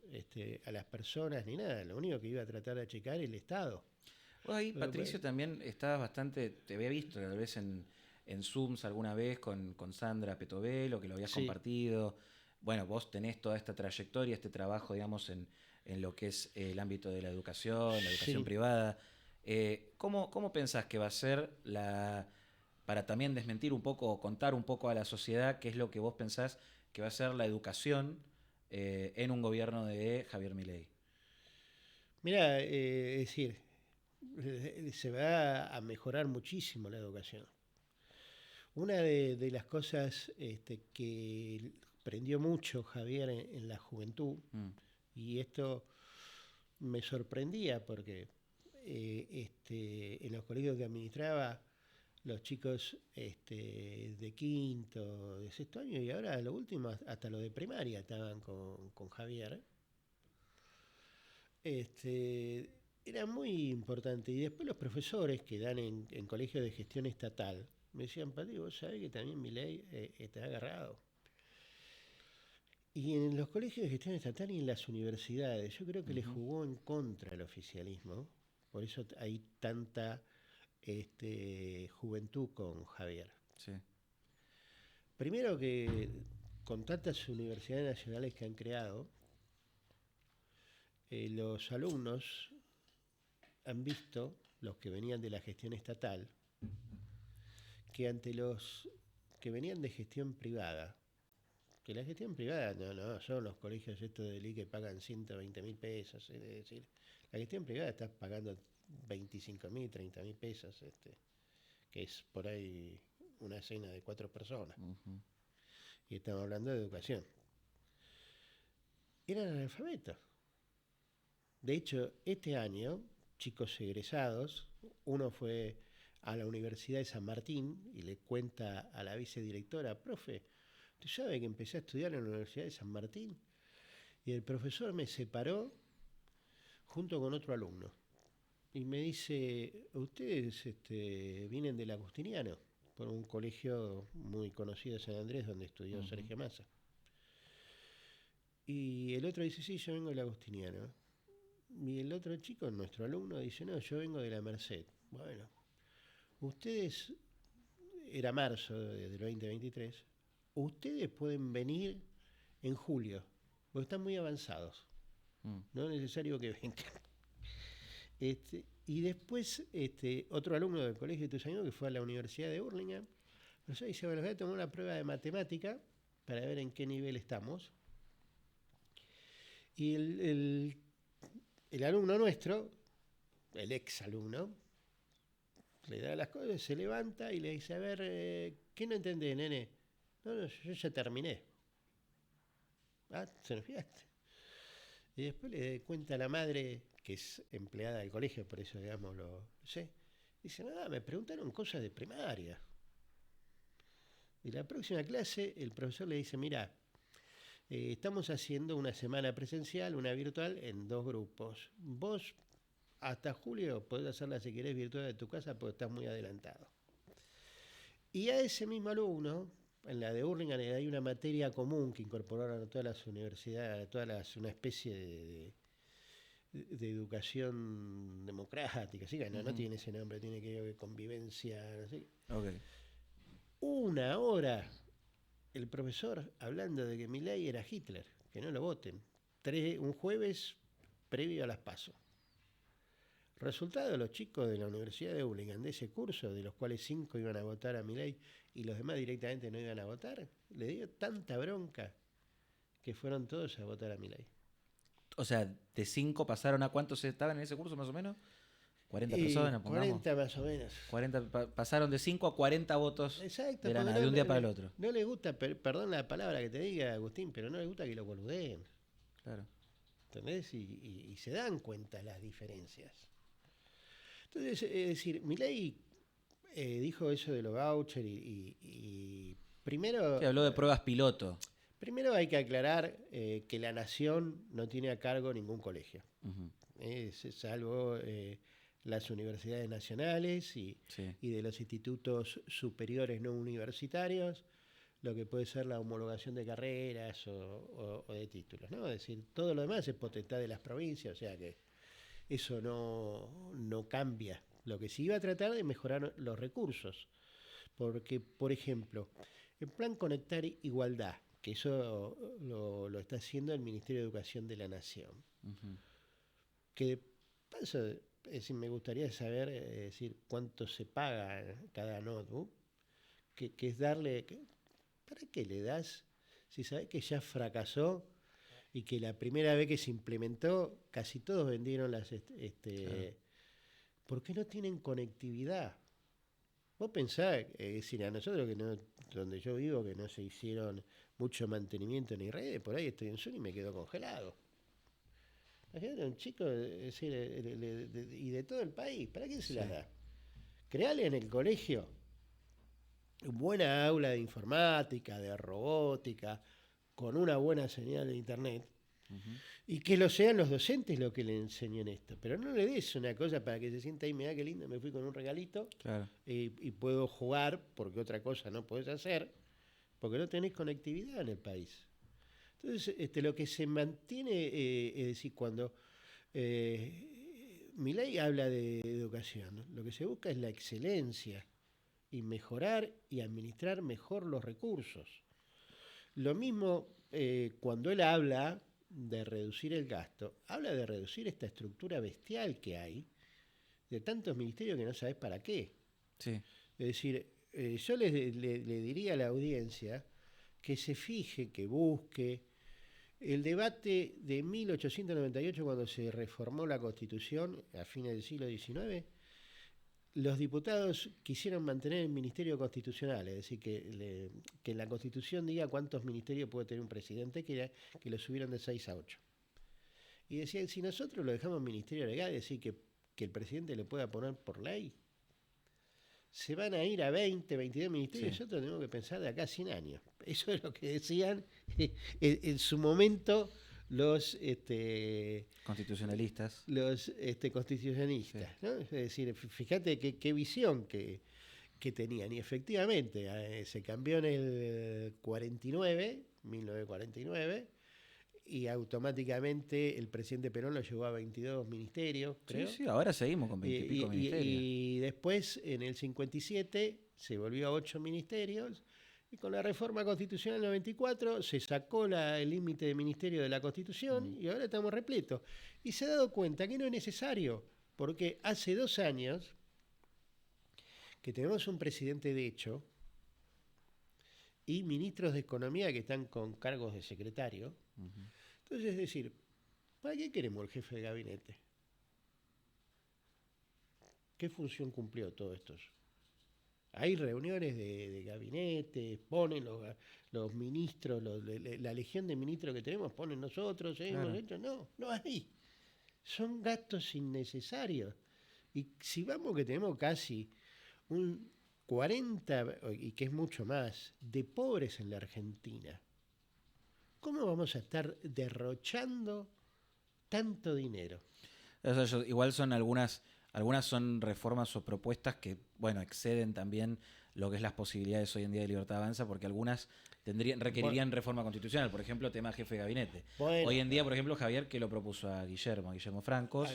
a las personas ni nada. Lo único que iba a tratar de achicar el Estado. Vos ahí, Patricio, también estabas bastante, te había visto tal vez en Zooms alguna vez con Sandra Petovelo, que lo habías compartido. Bueno, vos tenés toda esta trayectoria, este trabajo, digamos, en lo que es el ámbito de la educación privada. ¿Cómo pensás que va a ser para también desmentir un poco o contar un poco a la sociedad qué es lo que vos pensás que va a ser la educación en un gobierno de Javier Milei? Mira, es decir, se va a mejorar muchísimo la educación. Una de las cosas que prendió mucho Javier en la juventud, y esto me sorprendía porque en los colegios que administraba los chicos de quinto, de sexto año, y ahora lo último, hasta los de primaria estaban con Javier. Era muy importante. Y después los profesores que dan en colegios de gestión estatal me decían, Pati, vos sabés que también Milei está agarrado. Y en los colegios de gestión estatal y en las universidades, yo creo que le jugó en contra el oficialismo. Por eso hay tanta juventud con Javier. Sí. Primero que con tantas universidades nacionales que han creado, los alumnos han visto, los que venían de la gestión estatal, que ante los que venían de gestión privada, que la gestión privada no son los colegios estos de LI que pagan 120.000 pesos, es decir, la gestión privada está pagando 25.000, 30.000 pesos, que es por ahí una cena de 4 personas. Y estamos hablando de educación. Eran analfabetos. De hecho, este año, chicos egresados, uno fue a la Universidad de San Martín y le cuenta a la vicedirectora, profe, ¿usted sabe que empecé a estudiar en la Universidad de San Martín? Y el profesor me separó junto con otro alumno. Y me dice, ustedes vienen del Agustiniano, por un colegio muy conocido de San Andrés, donde estudió Sergio Massa. Y el otro dice, sí, yo vengo del Agustiniano. Y el otro chico, nuestro alumno, dice, no, yo vengo de la Merced. Bueno, ustedes, era marzo del 2023, ustedes pueden venir en julio, porque están muy avanzados. No es necesario que vengan. Y después, otro alumno del colegio de Ituzaingó, que fue a la Universidad de Burlingame, dice, bueno, voy a tomar una prueba de matemática para ver en qué nivel estamos. Y el alumno nuestro, el ex alumno, le da las cosas, se levanta y le dice, a ver, ¿qué no entendés, nene? No, yo ya terminé. Ah, se nos fiaste. Y después le cuenta a la madre, que es empleada del colegio, por eso, digamos, lo sé. Dice, nada, me preguntaron cosas de primaria. Y la próxima clase, el profesor le dice, mira, estamos haciendo una semana presencial, una virtual, en 2 grupos. Vos, hasta julio, podés hacerla si querés virtual de tu casa, porque estás muy adelantado. Y a ese mismo alumno, en la de Burlingame, hay una materia común que incorporaron a todas las universidades, una especie de educación democrática, ¿sí? No tiene ese nombre, tiene que ver con convivencia, no sé. Okay. 1 hora el profesor hablando de que Milei era Hitler, que no lo voten. Un jueves previo a las PASO. Resultado, los chicos de la Universidad de Burlingame, de ese curso, de los cuales 5 iban a votar a Milei y los demás directamente no iban a votar, le dio tanta bronca que fueron todos a votar a Milei. O sea, de 5 pasaron a cuántos estaban en ese curso más o menos. 40 personas, pongamos. 40 más o menos. 40, pasaron de 5 a 40 votos. Exacto, de un día para el otro. No le gusta, perdón la palabra que te diga, Agustín, pero no le gusta que lo boludeen. Claro. ¿Entendés? Y se dan cuenta las diferencias. Entonces, es decir, Milei dijo eso de los vouchers y primero... Sí, habló de pruebas piloto. Primero hay que aclarar que la nación no tiene a cargo ningún colegio. Salvo las universidades nacionales y de los institutos superiores no universitarios, lo que puede ser la homologación de carreras o de títulos, ¿no? Es decir, todo lo demás es potestad de las provincias, o sea que eso no cambia. Lo que sí va a tratar de mejorar los recursos, porque, por ejemplo, el plan Conectar Igualdad, que eso lo está haciendo el Ministerio de Educación de la Nación, que pasa, es decir, me gustaría saber decir cuánto se paga cada notebook, que es darle, ¿para qué le das? Si sabes que ya fracasó y que la primera vez que se implementó casi todos vendieron las claro. ¿Por qué no tienen conectividad? Vos pensás, es decir, a nosotros que no, donde yo vivo, que no se hicieron mucho mantenimiento ni redes, por ahí estoy en Zoom y me quedo congelado. Imagínate un chico, es decir, y de todo el país, ¿para qué se las da? Creale en el colegio buena aula de informática, de robótica, con una buena señal de internet, y que lo sean los docentes los que le enseñen esto. Pero no le des una cosa para que se sienta ahí, mirá qué lindo, me fui con un regalito, Claro. y puedo jugar, porque otra cosa no podés hacer, porque no tenés conectividad en el país. Entonces, lo que se mantiene, es decir, cuando Milei habla de educación, ¿no? Lo que se busca es la excelencia y mejorar y administrar mejor los recursos. Lo mismo cuando él habla de reducir el gasto, habla de reducir esta estructura bestial que hay, de tantos ministerios que no sabes para qué. Sí. Es decir, yo le diría a la audiencia que se fije, que busque el debate de 1898, cuando se reformó la Constitución a fines del siglo XIX. Los diputados quisieron mantener el ministerio constitucional, es decir, que la Constitución diga cuántos ministerios puede tener un presidente, que lo subieron de 6 a 8. Y decían, si nosotros lo dejamos ministerio legal, es decir, que el presidente lo pueda poner por ley, se van a ir a 20, 22 ministerios, sí. Nosotros tenemos que pensar de acá a 100 años. Eso es lo que decían en su momento los constitucionalistas. Los constitucionalistas, sí. ¿No? Es decir, fíjate qué visión que tenían. Y efectivamente, se cambió en el 1949, y automáticamente el presidente Perón lo llevó a 22 ministerios, creo. Sí, ahora seguimos con 20 y pico ministerios. Y después, en el 57, se volvió a 8 ministerios. Y con la reforma constitucional del 94 se sacó el límite de ministerio de la Constitución, y ahora estamos repletos. Y se ha dado cuenta que no es necesario, porque hace 2 años que tenemos un presidente de hecho y ministros de Economía que están con cargos de secretario. Entonces, es decir, ¿para qué queremos el jefe de gabinete? ¿Qué función cumplió todo esto? Hay reuniones de gabinete, ponen los ministros, la legión de ministros que tenemos, ponen nosotros, hemos hecho. No hay. Son gastos innecesarios. Y si vamos que tenemos casi un 40, y que es mucho más, de pobres en la Argentina, ¿cómo vamos a estar derrochando tanto dinero? O sea, igual son algunas son reformas o propuestas que, bueno, exceden también lo que es las posibilidades hoy en día de Libertad Avanza, porque algunas requerirían reforma constitucional, por ejemplo, tema jefe de gabinete. Bueno, hoy en día, por ejemplo, Javier, que lo propuso a Guillermo Francos,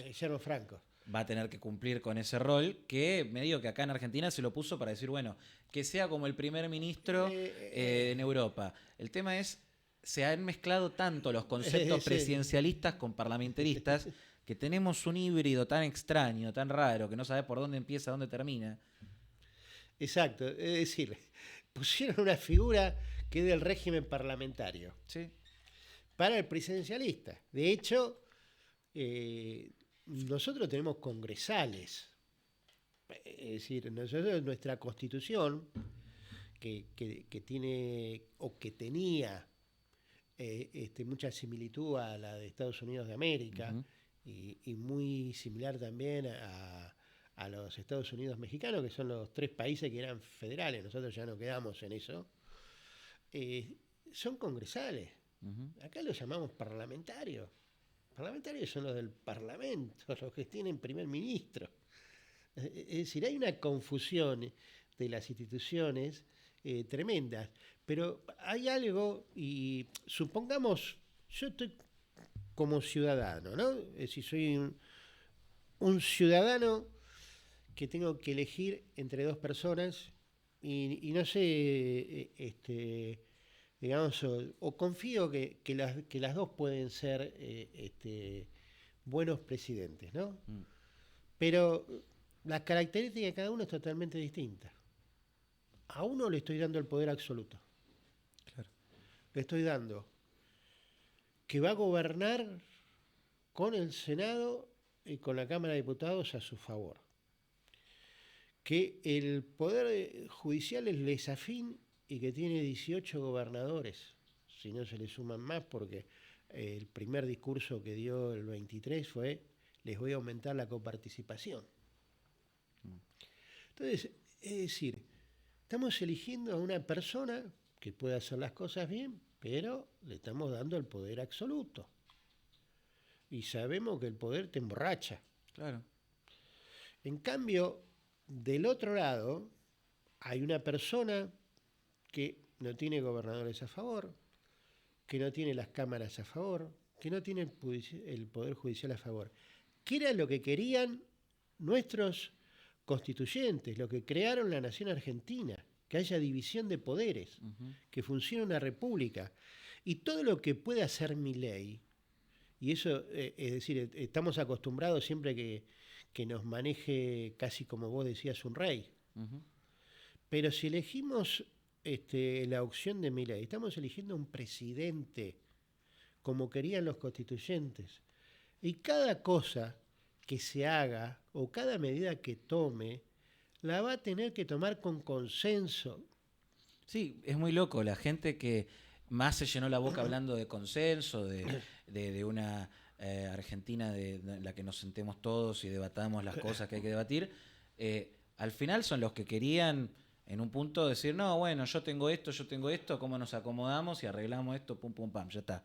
va a tener que cumplir con ese rol, que medio que acá en Argentina se lo puso para decir, bueno, que sea como el primer ministro en Europa. El tema es, se han mezclado tanto los conceptos presidencialistas con parlamentaristas, que tenemos un híbrido tan extraño, tan raro, que no sabe por dónde empieza, dónde termina. Exacto, es decir, pusieron una figura que es del régimen parlamentario, sí, para el presidencialista. De hecho, nosotros tenemos congresales. Es decir, nosotros, nuestra Constitución, que tiene o que tenía mucha similitud a la de Estados Unidos de América, y muy similar también a los Estados Unidos mexicanos, que son los 3 países que eran federales. Nosotros ya no quedamos en eso. Son congresales. Acá los llamamos parlamentarios. Parlamentarios son los del Parlamento, los que tienen primer ministro. Es decir, hay una confusión de las instituciones tremenda. Pero hay algo, y supongamos, yo estoy como ciudadano, ¿no? Es decir, soy un ciudadano que tengo que elegir entre 2 personas y no sé, digamos, o confío que las 2 pueden ser buenos presidentes, ¿no? Pero las características de cada uno es totalmente distinta. A uno le estoy dando el poder absoluto. Claro. Le estoy dando que va a gobernar con el Senado y con la Cámara de Diputados a su favor. Que el Poder Judicial es lesafín y que tiene 18 gobernadores, si no se le suman más, porque el primer discurso que dio el 23 fue: les voy a aumentar la coparticipación. Entonces, es decir, Estamos eligiendo a una persona que puede hacer las cosas bien, pero le estamos dando el poder absoluto. Y sabemos que el poder te emborracha. Claro. En cambio, del otro lado, hay una persona que no tiene gobernadores a favor, que no tiene las cámaras a favor, que no tiene el poder judicial a favor. ¿Qué era lo que querían nuestros constituyentes, lo que crearon la nación argentina? Que haya división de poderes, que funcione una república. Y todo lo que puede hacer Milei, y eso, es decir, estamos acostumbrados siempre que nos maneje casi como vos decías, un rey. Pero si elegimos la opción de Milei, estamos eligiendo un presidente, como querían los constituyentes. Y cada cosa que se haga o cada medida que tome, la va a tener que tomar con consenso. Sí, es muy loco. La gente que más se llenó la boca hablando de consenso, de una Argentina en la que nos sentemos todos y debatamos las cosas que hay que debatir, al final son los que querían en un punto decir, no, bueno, yo tengo esto, ¿cómo nos acomodamos y arreglamos esto? Pum, pum, pam, ya está.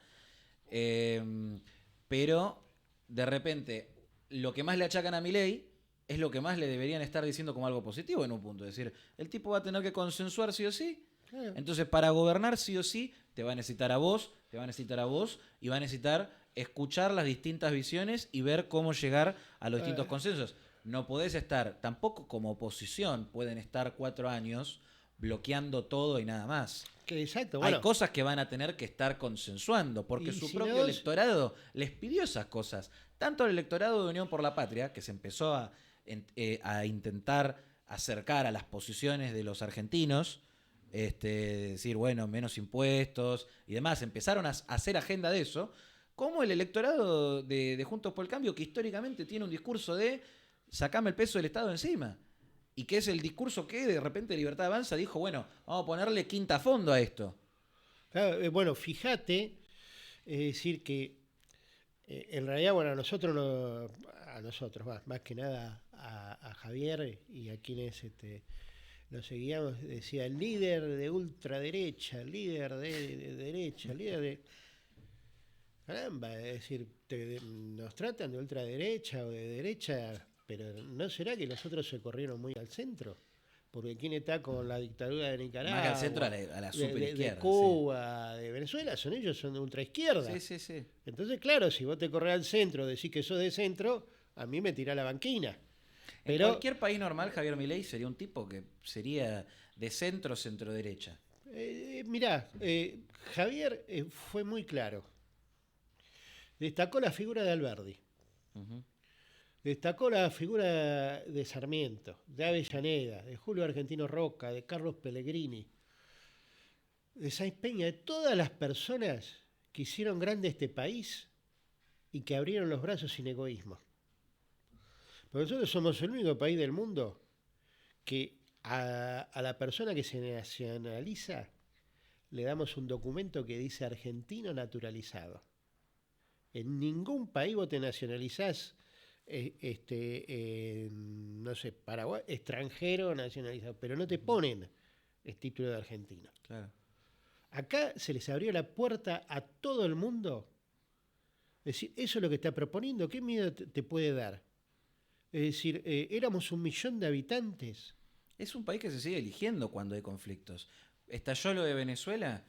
Pero de repente lo que más le achacan a Milei es lo que más le deberían estar diciendo como algo positivo en un punto. Es decir, el tipo va a tener que consensuar sí o sí. Claro. Entonces, para gobernar sí o sí, te va a necesitar a vos, y va a necesitar escuchar las distintas visiones y ver cómo llegar a los distintos consensos. No podés estar, tampoco como oposición, pueden estar 4 años bloqueando todo y nada más. Exacto. Bueno, hay cosas que van a tener que estar consensuando, porque su propio electorado les pidió esas cosas. Tanto el electorado de Unión por la Patria, que se empezó a intentar acercar a las posiciones de los argentinos, decir, bueno, menos impuestos y demás, empezaron a hacer agenda de eso, como el electorado de Juntos por el Cambio, que históricamente tiene un discurso de sacame el peso del Estado encima. Y que es el discurso que de repente Libertad Avanza dijo, bueno, vamos a ponerle quinta fondo a esto. Claro, bueno, fíjate, es decir que en realidad, bueno, a nosotros, más que nada a Javier y a quienes lo seguíamos, decía el líder de ultraderecha, el líder de derecha, el líder de... Caramba, es decir, nos tratan de ultraderecha o de derecha, pero ¿no será que los otros se corrieron muy al centro? Porque ¿quién está con la dictadura de Nicaragua? Más que al centro, a la superizquierda. De Cuba, sí. De Venezuela, ellos son de ultraizquierda. Sí. Entonces, claro, si vos te corres al centro, decís que sos de centro, a mí me tirá la banquina. Pero, en cualquier país normal, Javier Milei sería un tipo que sería de centro-derecha. Mirá, Javier fue muy claro. Destacó la figura de Alberdi. Destacó la figura de Sarmiento, de Avellaneda, de Julio Argentino Roca, de Carlos Pellegrini, de Sáenz Peña, de todas las personas que hicieron grande este país y que abrieron los brazos sin egoísmo. Porque nosotros somos el único país del mundo que a la persona que se nacionaliza le damos un documento que dice argentino naturalizado. En ningún país vos te nacionalizás, no sé, Paraguay, extranjero nacionalizado, pero no te ponen el título de argentino. Claro. Acá se les abrió la puerta a todo el mundo. Es decir, eso es lo que está proponiendo. ¿Qué miedo te puede dar? Es decir, éramos 1 millón de habitantes. Es un país que se sigue eligiendo cuando hay conflictos. Estalló lo de Venezuela,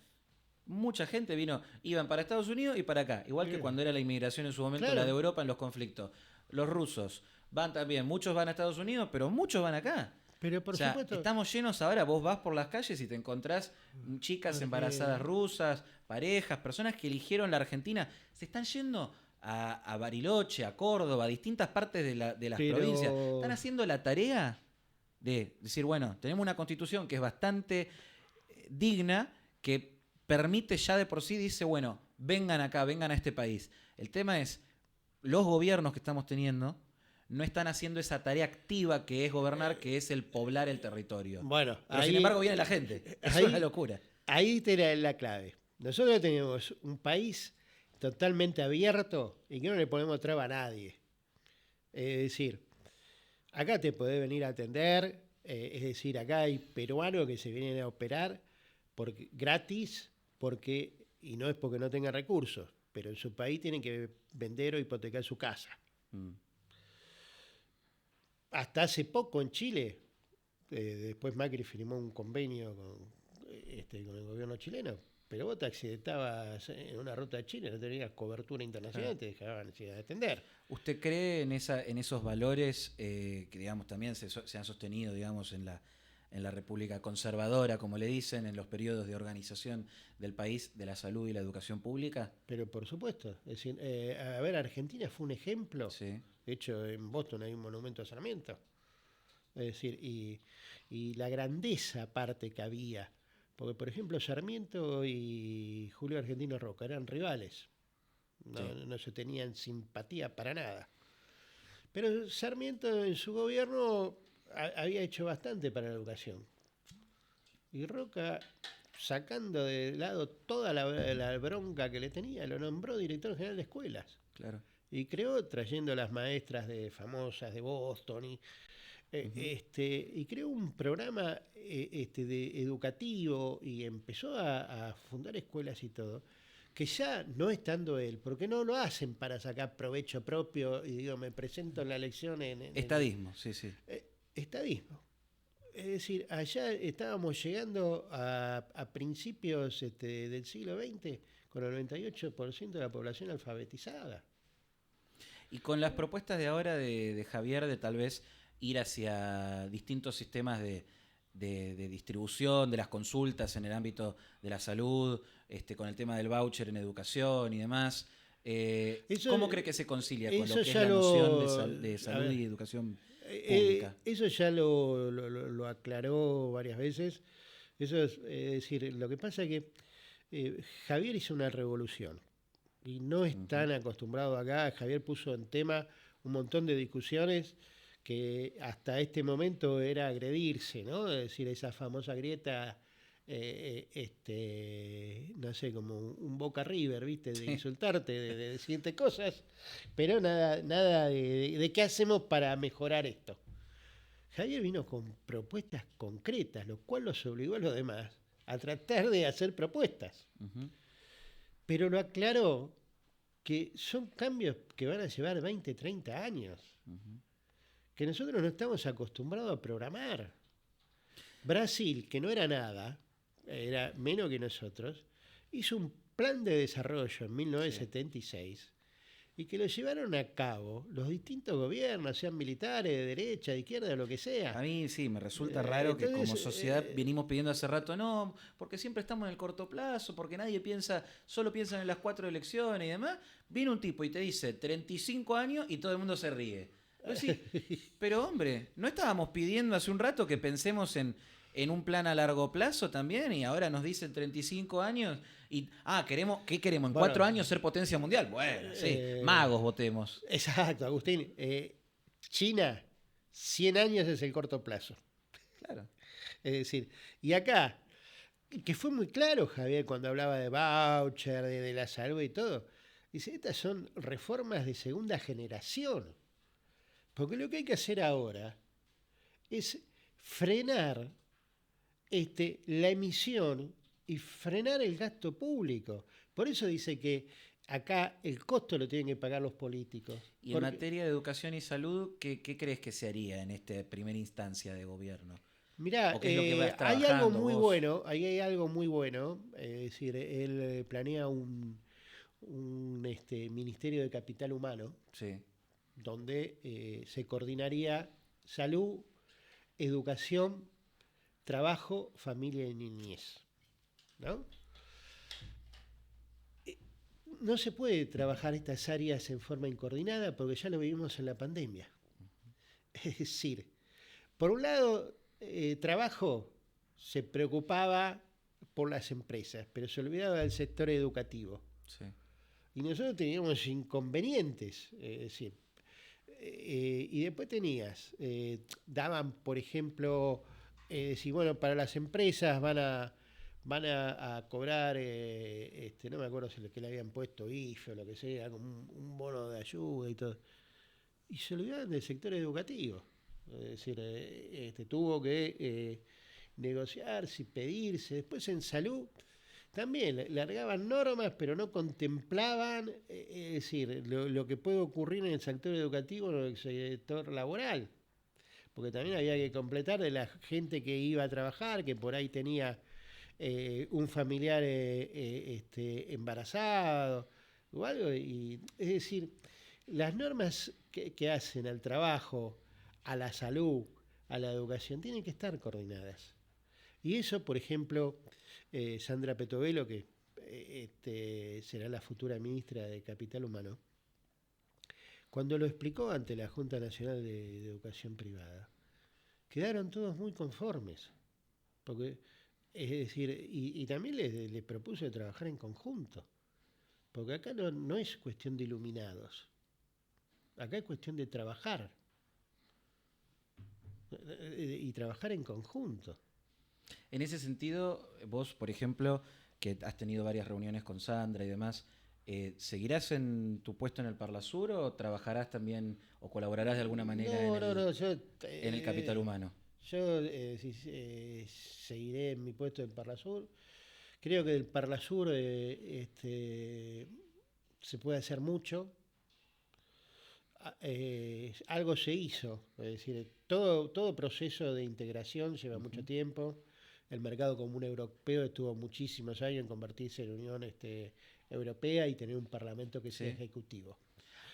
mucha gente iban para Estados Unidos y para acá, igual que cuando era la inmigración en su momento, claro, la de Europa en los conflictos. Los rusos van también, muchos van a Estados Unidos, pero muchos van acá. Pero por supuesto, estamos llenos ahora, vos vas por las calles y te encontrás chicas embarazadas rusas, parejas, personas que eligieron la Argentina, se están yendo a Bariloche, a Córdoba, a distintas partes de las provincias. Están haciendo la tarea de decir, bueno, tenemos una constitución que es bastante digna, que permite ya de por sí, dice, bueno, vengan acá, vengan a este país. El tema es, los gobiernos que estamos teniendo no están haciendo esa tarea activa que es gobernar, que es el poblar el territorio. Bueno, pero sin embargo viene la gente. Eso es una locura. Ahí te la clave. Nosotros tenemos un país totalmente abierto y que no le ponemos traba a nadie. Es decir, acá te podés venir a atender Es decir, acá hay peruanos que se vienen a operar gratis y no es porque no tengan recursos, pero en su país tienen que vender o hipotecar su casa. Hasta hace poco en Chile, después Macri firmó un convenio con el gobierno chileno, pero vos te accidentabas en una ruta de Chile, no tenías cobertura internacional, te dejaban sin atender. ¿Usted cree en esos valores que, digamos, también se han sostenido, digamos, en la República Conservadora, como le dicen, en los periodos de organización del país de la salud y la educación pública? Pero por supuesto, es decir, Argentina fue un ejemplo. Sí. De hecho, en Boston hay un monumento a Sarmiento. Es decir, y la grandeza aparte que había. Porque, por ejemplo, Sarmiento y Julio Argentino Roca eran rivales. No se tenían simpatía para nada. Pero Sarmiento en su gobierno había hecho bastante para la educación. Y Roca, sacando de lado toda la bronca que le tenía, lo nombró director general de escuelas. Claro. Y creó, trayendo las maestras famosas de Boston, y creó un programa educativo y empezó a fundar escuelas y todo, que ya no estando él, porque no lo hacen para sacar provecho propio y digo, me presento en la elección Estadismo, sí. Estadismo. Es decir, allá estábamos llegando a principios del siglo XX con el 98% de la población alfabetizada. Y con las propuestas de ahora de Javier de tal vez ir hacia distintos sistemas de distribución de las consultas en el ámbito de la salud, con el tema del voucher en educación y demás, ¿cómo cree que se concilia con lo que es la noción de salud y educación pública? Eso ya lo aclaró varias veces. Eso es decir, lo que pasa es que Javier hizo una revolución. Y no es tan acostumbrado acá. Javier puso en tema un montón de discusiones que hasta este momento era agredirse, ¿no? Es decir, esa famosa grieta, no sé, como un Boca River, ¿viste? De insultarte, de decirte cosas, pero nada de qué hacemos para mejorar esto. Javier vino con propuestas concretas, lo cual los obligó a los demás a tratar de hacer propuestas. Pero lo aclaró que son cambios que van a llevar 20, 30 años. Que nosotros no estamos acostumbrados a programar. Brasil, que no era nada, era menos que nosotros, hizo un plan de desarrollo en 1976 y que lo llevaron a cabo los distintos gobiernos, sean militares, de derecha, de izquierda, de lo que sea. A mí sí, me resulta raro entonces, que como sociedad venimos pidiendo hace rato, no, porque siempre estamos en el corto plazo, porque nadie solo piensa en las 4 elecciones y demás. Viene un tipo y te dice 35 años y todo el mundo se ríe. Sí, pero hombre, ¿no estábamos pidiendo hace un rato que pensemos en un plan a largo plazo también? Y ahora nos dicen 35 años y, ¿qué queremos? ¿En 4 años ser potencia mundial? Bueno, sí, magos votemos. Exacto, Agustín. China, 100 años es el corto plazo. Claro. Es decir, y acá, que fue muy claro Javier cuando hablaba de voucher, de la salud y todo, dice, estas son reformas de segunda generación. Porque lo que hay que hacer ahora es frenar la emisión y frenar el gasto público. Por eso dice que acá el costo lo tienen que pagar los políticos. Y en materia de educación y salud, ¿qué crees que se haría en esta primera instancia de gobierno? Mirá, hay algo muy bueno, ahí hay algo muy bueno. Es decir, él planea un Ministerio de Capital Humano. Sí. Donde se coordinaría salud, educación, trabajo, familia y niñez. ¿No? No se puede trabajar estas áreas en forma incoordinada porque ya lo vivimos en la pandemia. Es decir, por un lado, trabajo se preocupaba por las empresas, pero se olvidaba del sector educativo. Sí. Y nosotros teníamos inconvenientes, es decir, y después tenías, daban, por ejemplo, bueno, para las empresas van a cobrar, no me acuerdo si lo que le habían puesto IFE o lo que sea, como un bono de ayuda y todo. Y se olvidaban del sector educativo. Es decir, tuvo que negociarse, pedirse. Después en salud también largaban normas, pero no contemplaban, es decir, lo que puede ocurrir en el sector educativo o en el sector laboral. Porque también había que completar de la gente que iba a trabajar, que por ahí tenía un familiar embarazado o algo. Y, es decir, las normas que hacen al trabajo, a la salud, a la educación, tienen que estar coordinadas. Y eso, por ejemplo, Sandra Petovelo, que será la futura ministra de Capital Humano, cuando lo explicó ante la Junta Nacional de Educación Privada, quedaron todos muy conformes. Porque, es decir, y también le propuse trabajar en conjunto. Porque acá no es cuestión de iluminados. Acá es cuestión de trabajar. Y trabajar en conjunto. En ese sentido, vos, por ejemplo, que has tenido varias reuniones con Sandra y demás, ¿seguirás en tu puesto en el Parlasur o trabajarás también o colaborarás de alguna manera No, yo... en el Capital Humano? Yo seguiré en mi puesto en Parlasur. Creo que del Parlasur se puede hacer mucho. Algo se hizo, es decir, todo proceso de integración lleva mucho tiempo. El mercado común europeo estuvo muchísimos años en convertirse en Unión Europea y tener un parlamento que sea ejecutivo.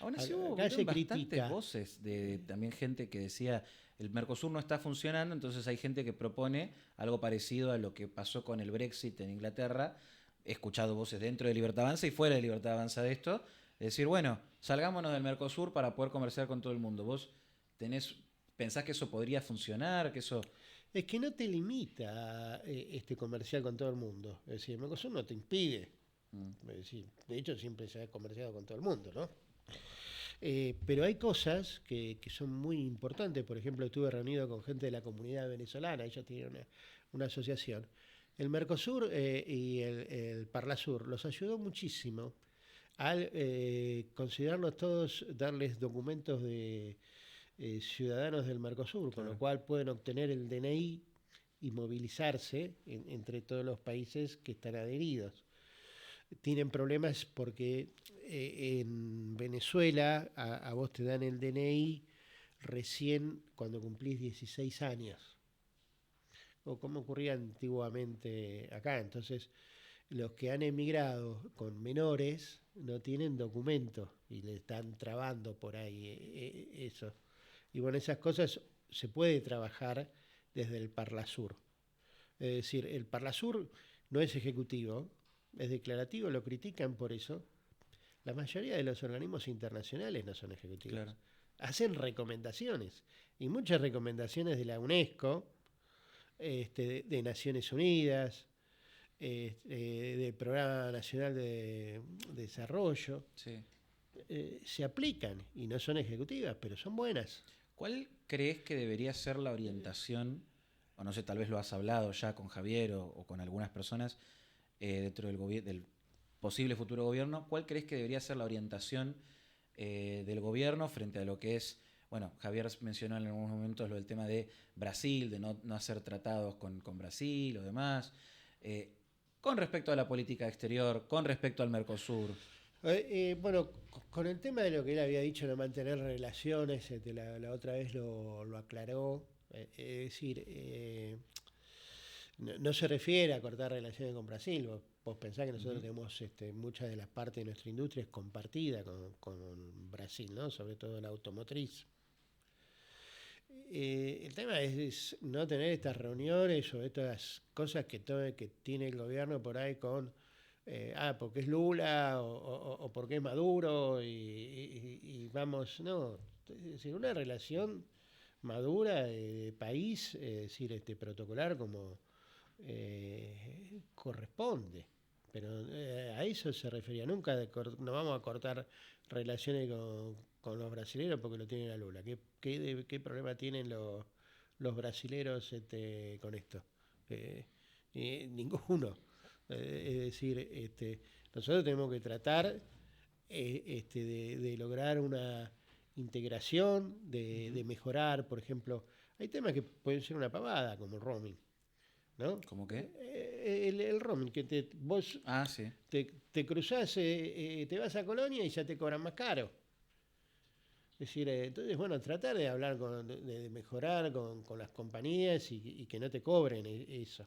Aún así hubo bastantes voces de también gente que decía el Mercosur no está funcionando, entonces hay gente que propone algo parecido a lo que pasó con el Brexit en Inglaterra. He escuchado voces dentro de Libertad Avanza y fuera de Libertad Avanza de esto, de decir, bueno, salgámonos del Mercosur para poder comerciar con todo el mundo. ¿Vos pensás que eso podría funcionar? Que eso... Es que no te limita este comercial con todo el mundo. Es decir, el Mercosur no te impide. Es decir, de hecho, siempre se ha comerciado con todo el mundo, ¿no? Pero hay cosas que son muy importantes. Por ejemplo, estuve reunido con gente de la comunidad venezolana, ellos tienen una asociación. El Mercosur y el Parlasur los ayudó muchísimo al considerarlos todos, darles documentos de ciudadanos del Mercosur, con lo cual pueden obtener el DNI y movilizarse entre todos los países que están adheridos. Tienen problemas porque en Venezuela a vos te dan el DNI recién cuando cumplís 16 años, o como ocurría antiguamente acá. Entonces, los que han emigrado con menores no tienen documento y le están trabando por ahí eso. Y bueno, esas cosas se puede trabajar desde el Parlasur. Es decir, el Parlasur no es ejecutivo, es declarativo, lo critican por eso. La mayoría de los organismos internacionales no son ejecutivos. Claro. Hacen recomendaciones, y muchas recomendaciones de la UNESCO, de Naciones Unidas, del Programa Nacional de Desarrollo, sí. Se aplican y no son ejecutivas, pero son buenas. ¿Cuál crees que debería ser la orientación, o no sé, tal vez lo has hablado ya con Javier o con algunas personas dentro del posible futuro gobierno, ¿cuál crees que debería ser la orientación del gobierno frente a lo que es, bueno, Javier mencionó en algunos momentos lo del tema de Brasil, de no hacer tratados con Brasil o demás, con respecto a la política exterior, con respecto al Mercosur? Bueno, con el tema de lo que él había dicho, no mantener relaciones, la otra vez lo aclaró, es decir, no se refiere a cortar relaciones con Brasil. Vos pensás que nosotros tenemos muchas de las partes de nuestra industria es compartida con Brasil, ¿no? Sobre todo la automotriz. El tema es no tener estas reuniones o estas cosas que tiene el gobierno por ahí con porque es Lula o porque es Maduro y vamos, no, es decir, una relación madura de país, es decir, protocolar como corresponde, pero a eso se refería. Nunca no vamos a cortar relaciones con los brasileños porque lo tienen a Lula. ¿Qué problema tienen los brasileros con esto? Ninguno. Es decir, nosotros tenemos que tratar de lograr una integración, de mejorar, por ejemplo, hay temas que pueden ser una pavada, como el roaming, ¿no? ¿Cómo qué? El roaming, que vos Ah, sí. te cruzás, te vas a Colonia y ya te cobran más caro. Es decir, entonces, bueno, tratar de hablar, de mejorar con las compañías y que no te cobren eso.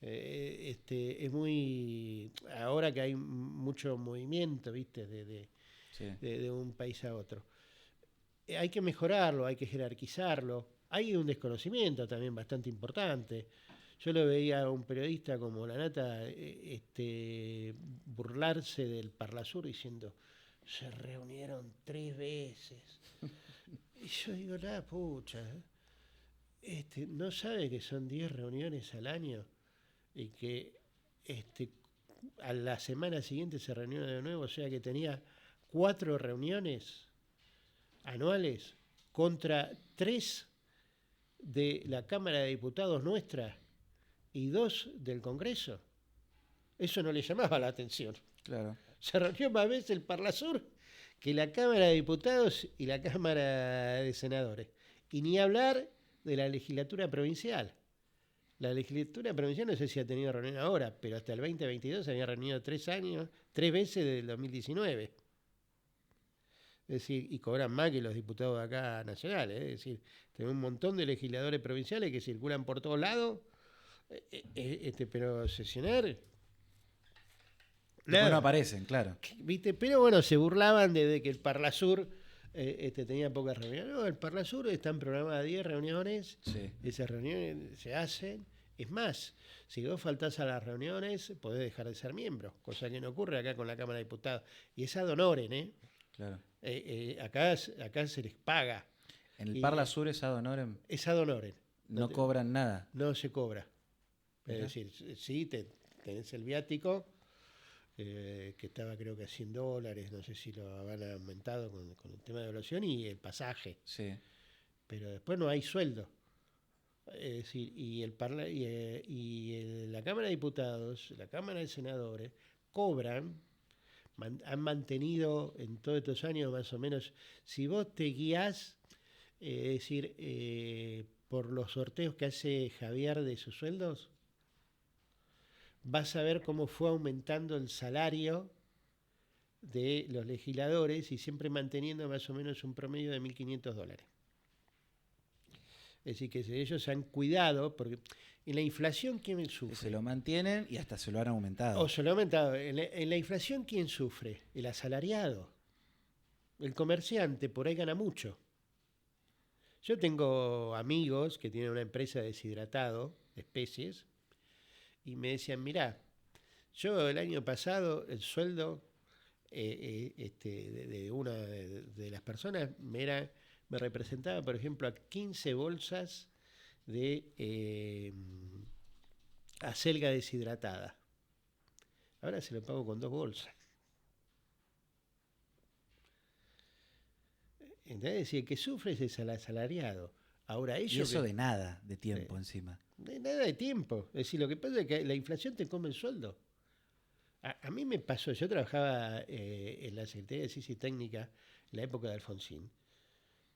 Es muy... Ahora que hay mucho movimiento, ¿viste? Sí. De un país a otro. Hay que mejorarlo, hay que jerarquizarlo. Hay un desconocimiento también bastante importante. Yo lo veía a un periodista como La Nata burlarse del Parlasur diciendo, se reunieron 3 veces. Y yo digo, la pucha, no sabe que son 10 reuniones al año y que a la semana siguiente se reunió de nuevo, o sea que tenía 4 reuniones anuales contra 3 de la Cámara de Diputados nuestra y 2 del Congreso. Eso no le llamaba la atención. Claro. Se reunió más veces el Parlasur que la Cámara de Diputados y la Cámara de Senadores. Y ni hablar de la legislatura provincial. La legislatura provincial no sé si ha tenido reunión ahora, pero hasta el 2022 se había reunido 3 veces desde el 2019. Es decir, y cobran más que los diputados de acá nacionales. Es decir, tenemos un montón de legisladores provinciales que circulan por todos lados, pero sesionar... Después no aparecen, claro. ¿Viste? Pero bueno, se burlaban de que el Parlasur tenía pocas reuniones. No, el Parlasur están programadas 10 reuniones, Sí. esas reuniones se hacen. Es más, si vos faltás a las reuniones, podés dejar de ser miembro, cosa que no ocurre acá con la Cámara de Diputados. Y es ad honorem, Claro. Acá se les paga. En el Parlasur es ad honorem. Es ad honorem. No cobran nada. No se cobra. Es Ajá. decir, sí, tenés el viático, que estaba creo que a $100, no sé si lo han aumentado con el tema de evaluación, y el pasaje. Sí. Pero después no hay sueldo. Es decir, la Cámara de Diputados, la Cámara de Senadores, cobran, han mantenido en todos estos años más o menos, si vos te guías, es decir, por los sorteos que hace Javier de sus sueldos, vas a ver cómo fue aumentando el salario de los legisladores y siempre manteniendo más o menos un promedio de $1.500. Es decir, que ellos se han cuidado, porque en la inflación, ¿quién sufre? Se lo mantienen y hasta se lo han aumentado. O se lo han aumentado. En la inflación, ¿quién sufre? El asalariado. El comerciante por ahí gana mucho. Yo tengo amigos que tienen una empresa de deshidratado de especies y me decían, mirá, yo el año pasado el sueldo de una de las personas me representaba, por ejemplo, a 15 bolsas de acelga deshidratada. Ahora se lo pago con 2 bolsas. Entonces, el que sufre es el asalariado. Ahora, y eso de nada, de tiempo encima. De nada de tiempo. Es decir, lo que pasa es que la inflación te come el sueldo. A mí me pasó, yo trabajaba en la Secretaría de Ciencia y Técnica en la época de Alfonsín.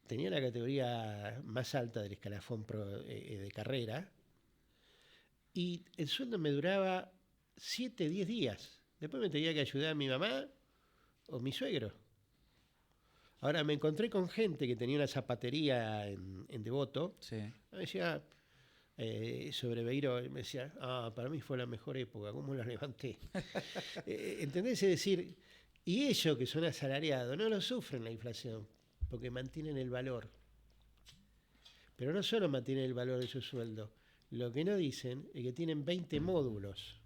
Tenía la categoría más alta del escalafón de carrera y el sueldo me duraba 7, 10 días. Después me tenía que ayudar a mi mamá o mi suegro. Ahora me encontré con gente que tenía una zapatería en Devoto. Sí. Me decía, sobre Beiro, me decía, para mí fue la mejor época, ¿cómo la levanté? ¿Entendés? Es decir, y ellos que son asalariados no lo sufren la inflación, porque mantienen el valor. Pero no solo mantienen el valor de su sueldo, lo que no dicen es que tienen 20 módulos,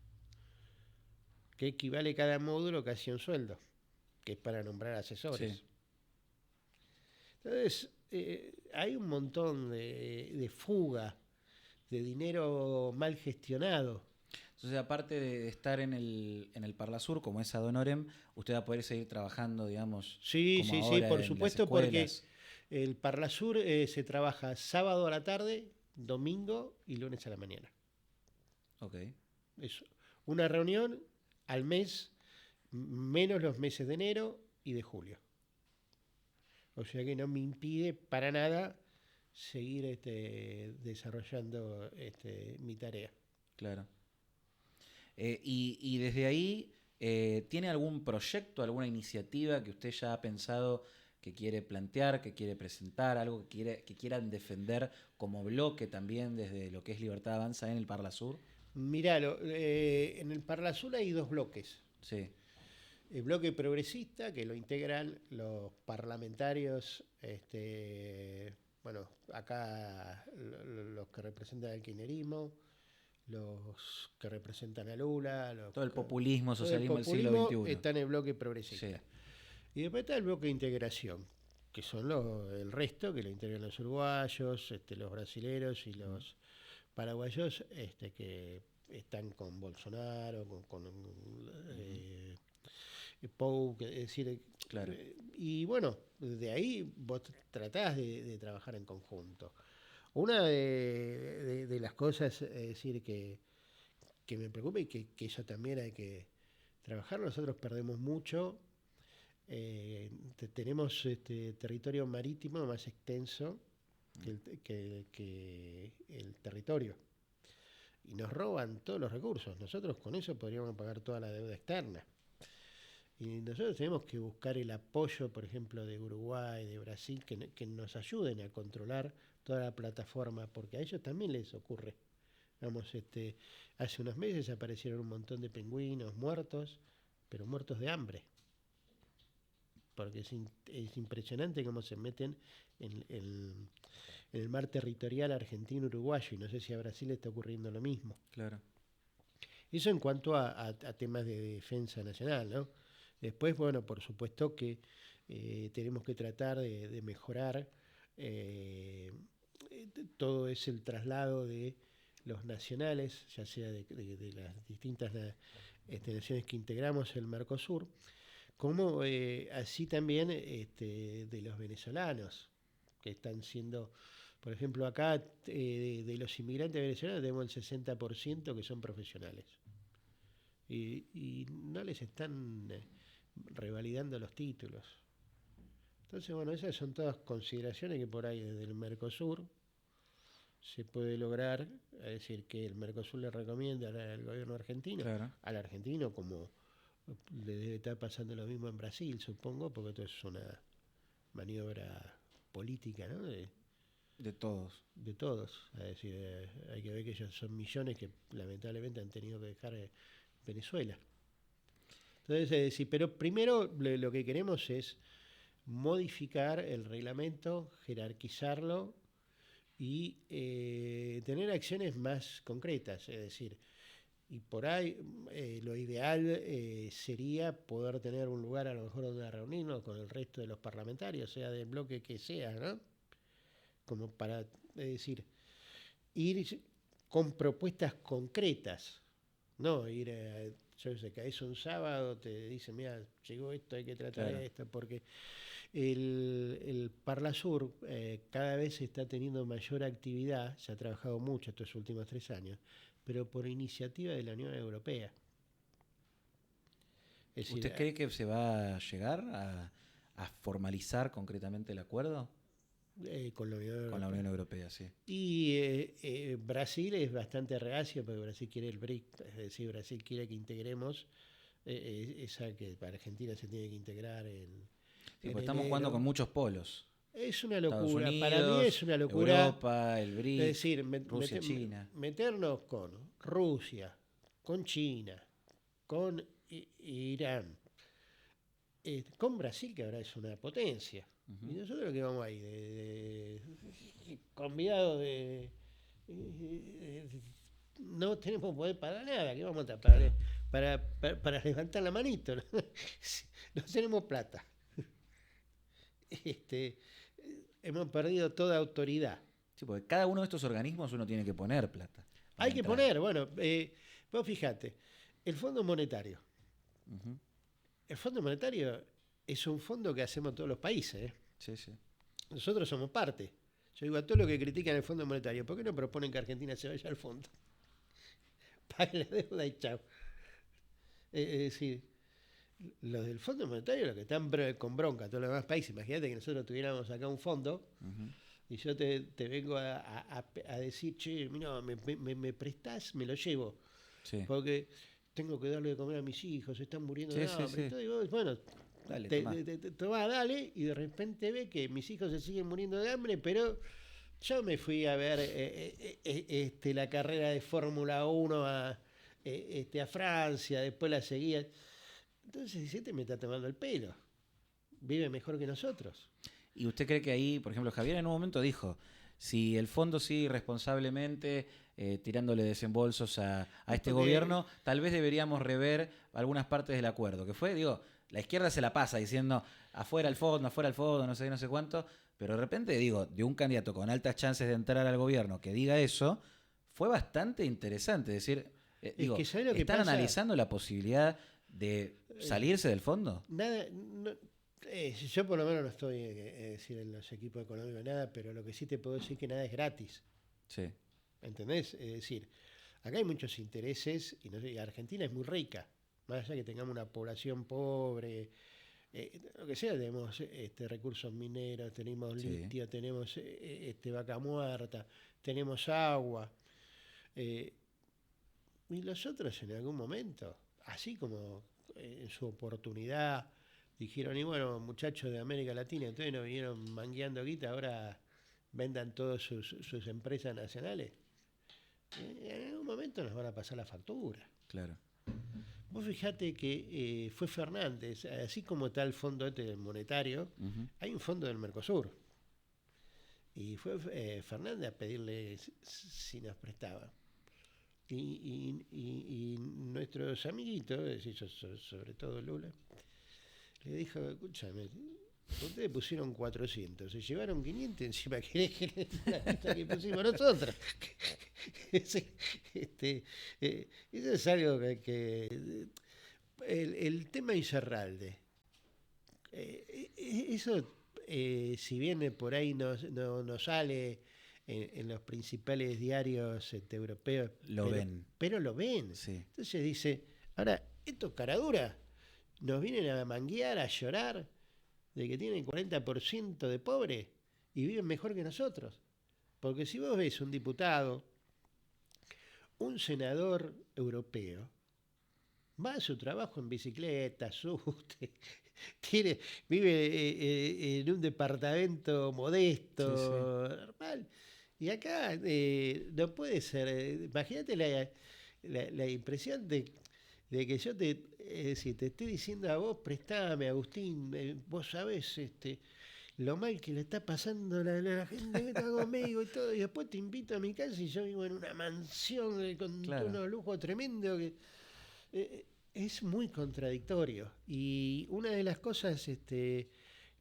que equivale cada módulo casi a un sueldo, que es para nombrar asesores. Sí. Entonces, hay un montón de fuga, de dinero mal gestionado. Entonces, aparte de estar en el Parlasur, como es ad honorem, usted va a poder seguir trabajando, digamos. Sí, como sí, por supuesto, porque el Parlasur se trabaja sábado a la tarde, domingo y lunes a la mañana. Ok. Es una reunión al mes, menos los meses de enero y de julio. O sea que no me impide para nada seguir desarrollando mi tarea. Claro. Y desde ahí, ¿tiene algún proyecto, alguna iniciativa que usted ya ha pensado que quiere plantear, que quiere presentar, algo que quieran defender como bloque también desde lo que es Libertad Avanza en el Parla Sur? Mirá, en el Parla Sur hay 2 bloques. Sí, El bloque progresista, que lo integran los parlamentarios, bueno, acá los que representan el kirchnerismo, los que representan a Lula, todo el populismo, todo el socialismo del siglo populismo XXI. está en el bloque progresista. Sí. Y después está el bloque de integración, que son el resto, que lo integran los uruguayos, los brasileros y los paraguayos, que están con Bolsonaro, Pou, es decir, Claro. y bueno, de ahí vos tratás de trabajar en conjunto. Una de las cosas, es decir, que me preocupa y que eso también hay que trabajar, nosotros perdemos mucho, tenemos territorio marítimo más extenso que el territorio. Y nos roban todos los recursos. Nosotros con eso podríamos pagar toda la deuda externa. Y nosotros tenemos que buscar el apoyo, por ejemplo, de Uruguay, de Brasil, que nos ayuden a controlar toda la plataforma, porque a ellos también les ocurre. Vamos, hace unos meses aparecieron un montón de pingüinos muertos, pero muertos de hambre. Porque es impresionante cómo se meten en el mar territorial argentino-uruguayo, y no sé si a Brasil le está ocurriendo lo mismo. Claro. Eso en cuanto a temas de defensa nacional, ¿no? Después, bueno, por supuesto que tenemos que tratar de mejorar todo es el traslado de los nacionales, ya sea de las distintas naciones que integramos el Mercosur, como así también de los venezolanos, que están siendo, por ejemplo, acá de los inmigrantes venezolanos tenemos el 60% que son profesionales. Y no les están revalidando los títulos. Entonces, bueno, esas son todas consideraciones que por ahí desde el Mercosur se puede lograr, es decir, que el Mercosur le recomienda al gobierno argentino, Claro. al argentino, como le debe estar pasando lo mismo en Brasil, supongo, porque esto es una maniobra política, ¿no? De todos. De todos. Es decir, hay que ver que ellos son millones que lamentablemente han tenido que dejar Venezuela. Entonces, sí, pero primero lo que queremos es modificar el reglamento, jerarquizarlo y tener acciones más concretas. Es decir, y por ahí lo ideal sería poder tener un lugar a lo mejor donde reunirnos con el resto de los parlamentarios, sea del bloque que sea, ¿no? Como para, decir, ir con propuestas concretas, no ir yo sé, caes un sábado, te dicen, mira, llegó esto, hay que tratar Claro. esto, porque el Parla Sur cada vez está teniendo mayor actividad, se ha trabajado mucho estos últimos 3 años, pero por iniciativa de la Unión Europea. Es decir, ¿Usted cree que se va a llegar a formalizar concretamente el acuerdo? Con la Unión Europea. Con la Unión Europea, sí. Y Brasil es bastante reacio porque Brasil quiere el BRIC, es decir, Brasil quiere que integremos esa que para Argentina se tiene que integrar en Pues estamos jugando con muchos polos. Es una Estados locura, Unidos, para mí es una locura. Europa, el BRIC, Es decir, Rusia, China. meternos con Rusia, con China, con Irán, con Brasil, que ahora es una potencia. Y nosotros que vamos ahí, convidados no tenemos poder para nada, ¿qué vamos a estar? Para levantar la manito, ¿no? No tenemos plata. Hemos perdido toda autoridad. Sí, porque cada uno de estos organismos uno tiene que poner plata. Hay que poner, bueno, vos fíjate, el Fondo Monetario. Uh-huh. El Fondo Monetario es un fondo que hacemos todos los países. Sí, sí. Nosotros somos parte. Yo digo a todos los que critican el Fondo Monetario, ¿por qué no proponen que Argentina se vaya al fondo? Pague la deuda y chao. Es decir, los del Fondo Monetario, los que están con bronca, todos los demás países, imagínate que nosotros tuviéramos acá un fondo y yo te vengo a decir, che, mira, me prestás, me lo llevo, Sí. porque tengo que darle de comer a mis hijos, se están muriendo Sí, de sí, hambre. sí. Y todo, y vos, bueno, Dale, tomá. tomá, dale, y de repente ve que mis hijos se siguen muriendo de hambre, pero yo me fui a ver la carrera de Fórmula 1 a Francia, después la seguía. Entonces dice, me está tomando el pelo. Vive mejor que nosotros. ¿Y usted cree que ahí, por ejemplo, Javier en un momento dijo, si el fondo sigue irresponsablemente tirándole desembolsos a este gobierno, tal vez deberíamos rever algunas partes del acuerdo? Que fue, digo, la izquierda se la pasa diciendo afuera el fondo, no sé cuánto, pero de repente, digo, de un candidato con altas chances de entrar al gobierno que diga eso, fue bastante interesante. Es decir, digo, que ¿sabe lo que ¿están pasa? analizando la posibilidad de salirse del fondo? Nada, yo por lo menos no estoy decir, en los equipos económicos nada, pero lo que sí te puedo decir que nada es gratis. Sí. ¿Entendés? Es decir, acá hay muchos intereses y Argentina es muy rica. Más allá que tengamos una población pobre, lo que sea, tenemos recursos mineros, tenemos litio, tenemos vaca muerta, tenemos agua. Y los otros en algún momento, así como en su oportunidad, dijeron, y bueno, muchachos de América Latina, entonces nos vinieron mangueando guita, ahora vendan todas sus empresas nacionales. En algún momento nos van a pasar la factura. Claro. Vos fijate que fue Fernández, así como está el fondo monetario, hay un fondo del Mercosur. Y fue Fernández a pedirle si nos prestaba. Y nuestros amiguitos, es decir, sobre todo Lula, le dijo, escúchame, ustedes pusieron 400, se llevaron 500, encima querés que le den la lista que pusimos nosotros. Eso es algo que el tema Insaurralde, eso, si bien por ahí no sale en los principales diarios europeos, pero lo ven. Sí. Entonces dice, ahora, estos caraduras nos vienen a manguear, a llorar de que tienen 40% de pobres y viven mejor que nosotros. Porque si vos ves un diputado, un senador europeo, va a su trabajo en bicicleta, vive en un departamento modesto, normal. Y acá no puede ser. Imagínate la impresión de que yo te estoy diciendo a vos, prestame, Agustín, vos sabés lo mal que le está pasando la gente que está conmigo y todo, y después te invito a mi casa y yo vivo en una mansión con unos lujos tremendos que es muy contradictorio. Y una de las cosas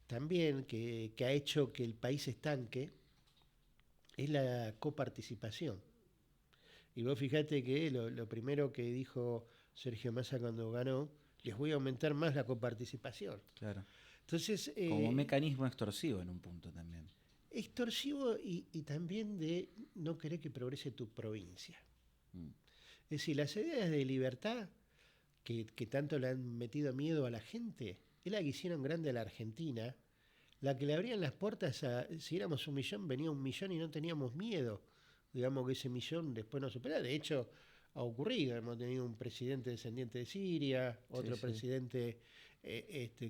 también que ha hecho que el país estanque es la coparticipación. Y vos fijate que lo primero que dijo Sergio Massa cuando ganó, les voy a aumentar más la coparticipación. Claro. Entonces, como un mecanismo extorsivo en un punto también. Extorsivo y también de no querer que progrese tu provincia. Es decir, las ideas de libertad que tanto le han metido miedo a la gente, es la que hicieron grande a la Argentina, la que le abrían las puertas a, si éramos 1 millón, venía 1 millón y no teníamos miedo, digamos que ese millón después no supera. De hecho, ha ocurrido, hemos tenido un presidente descendiente de Siria, otro presidente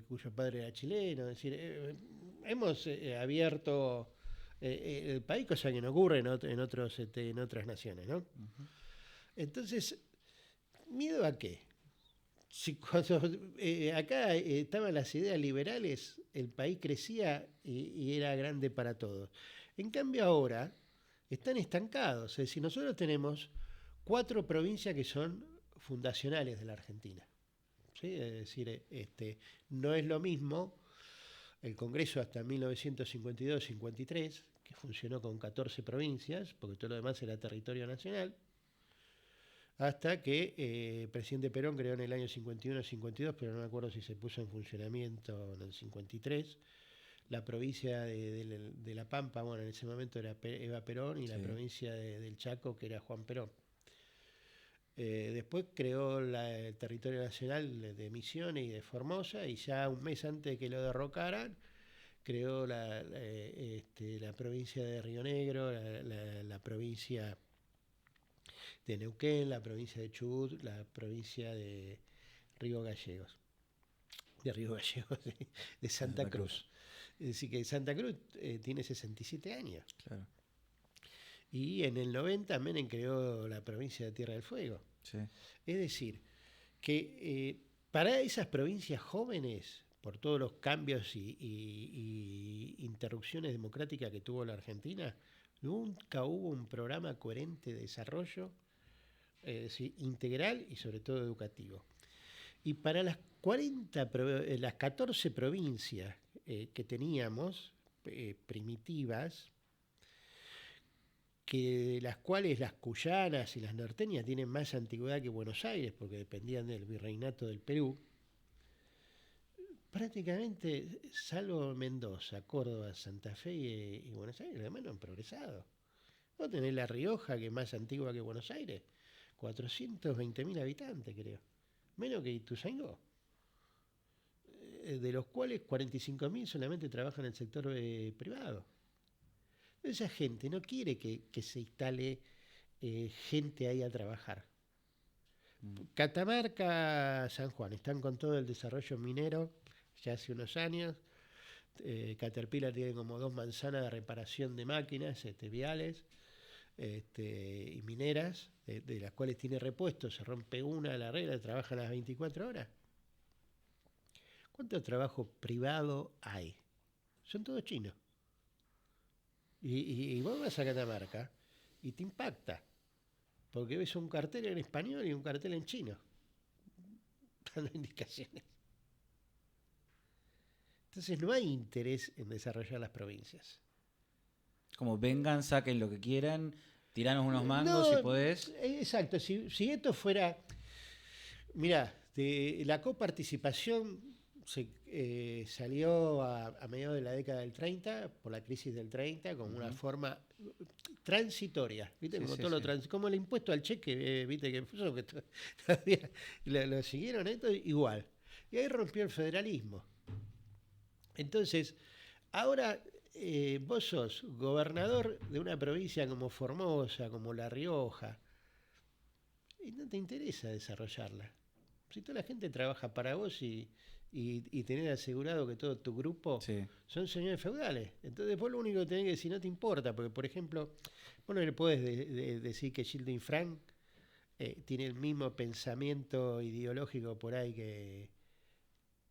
cuyo padre era chileno, es decir, hemos abierto el país, cosa que no ocurre en otras naciones, ¿no? Entonces, ¿miedo a qué? Si cuando acá estaban las ideas liberales, el país crecía y era grande para todos. En cambio ahora están estancados. Es decir, nosotros tenemos 4 provincias que son fundacionales de la Argentina. ¿Sí? Es decir, no es lo mismo el Congreso hasta 1952-53, que funcionó con 14 provincias, porque todo lo demás era territorio nacional, hasta que el presidente Perón creó en el año 51-52, pero no me acuerdo si se puso en funcionamiento en el 53, la provincia de La Pampa, bueno, en ese momento era Eva Perón, y la provincia del Chaco, que era Juan Perón. Después creó el territorio nacional de Misiones y de Formosa, y ya un mes antes de que lo derrocaran, creó la provincia de Río Negro, la provincia de Neuquén, la provincia de Chubut, la provincia de Río Gallegos, de Santa Cruz. Es decir, que Santa Cruz tiene 67 años. Claro. Y en el 90 Menem creó la provincia de Tierra del Fuego. Sí. Es decir, que para esas provincias jóvenes, por todos los cambios y interrupciones democráticas que tuvo la Argentina, nunca hubo un programa coherente de desarrollo, integral y sobre todo educativo. Y para las 14 provincias que teníamos, primitivas, que las cuales las cuyanas y las norteñas tienen más antigüedad que Buenos Aires, porque dependían del virreinato del Perú, prácticamente, salvo Mendoza, Córdoba, Santa Fe y Buenos Aires, los demás no han progresado. Vos tenés La Rioja, que es más antigua que Buenos Aires, 420.000 habitantes, creo. Menos que Ituzaingó. De los cuales 45.000 solamente trabajan en el sector privado. Esa gente no quiere que se instale gente ahí a trabajar. Catamarca, San Juan, están con todo el desarrollo minero ya hace unos años. Caterpillar tiene como 2 manzanas de reparación de máquinas viales y mineras, de las cuales tiene repuestos. Se rompe una, la arregla, trabaja las 24 horas. ¿Cuánto trabajo privado hay? Son todos chinos. Y vos vas a Catamarca y te impacta, porque ves un cartel en español y un cartel en chino, dando indicaciones. Entonces no hay interés en desarrollar las provincias. Como vengan, saquen lo que quieran, tiranos unos mangos si podés. Exacto, si esto fuera... Mirá, la coparticipación salió a mediados de la década del 30, por la crisis del 30, como una forma transitoria, ¿viste? Sí, Como, sí, todo sí. como el impuesto al cheque, ¿viste? Que todavía lo siguieron esto igual. Y ahí rompió el federalismo. Entonces, ahora vos sos gobernador de una provincia como Formosa, como La Rioja, y no te interesa desarrollarla. Si toda la gente trabaja para vos y tener asegurado que todo tu grupo son señores feudales. Entonces vos lo único que tenés que decir, no te importa, porque por ejemplo, vos no le podés decir que Gildo Infran tiene el mismo pensamiento ideológico por ahí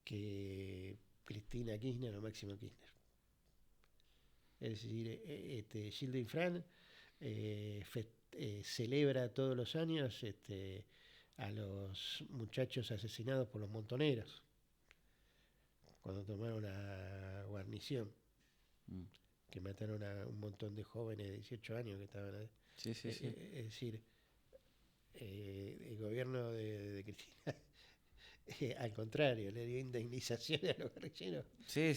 que Cristina Kirchner o Máximo Kirchner. Es decir, Gildo Infran celebra todos los años a los muchachos asesinados por los montoneros, cuando tomaron la guarnición, que mataron a un montón de jóvenes de 18 años que estaban ahí. Sí. Es decir, el gobierno de Cristina, al contrario, le dio indemnizaciones a los guerrilleros. Sí.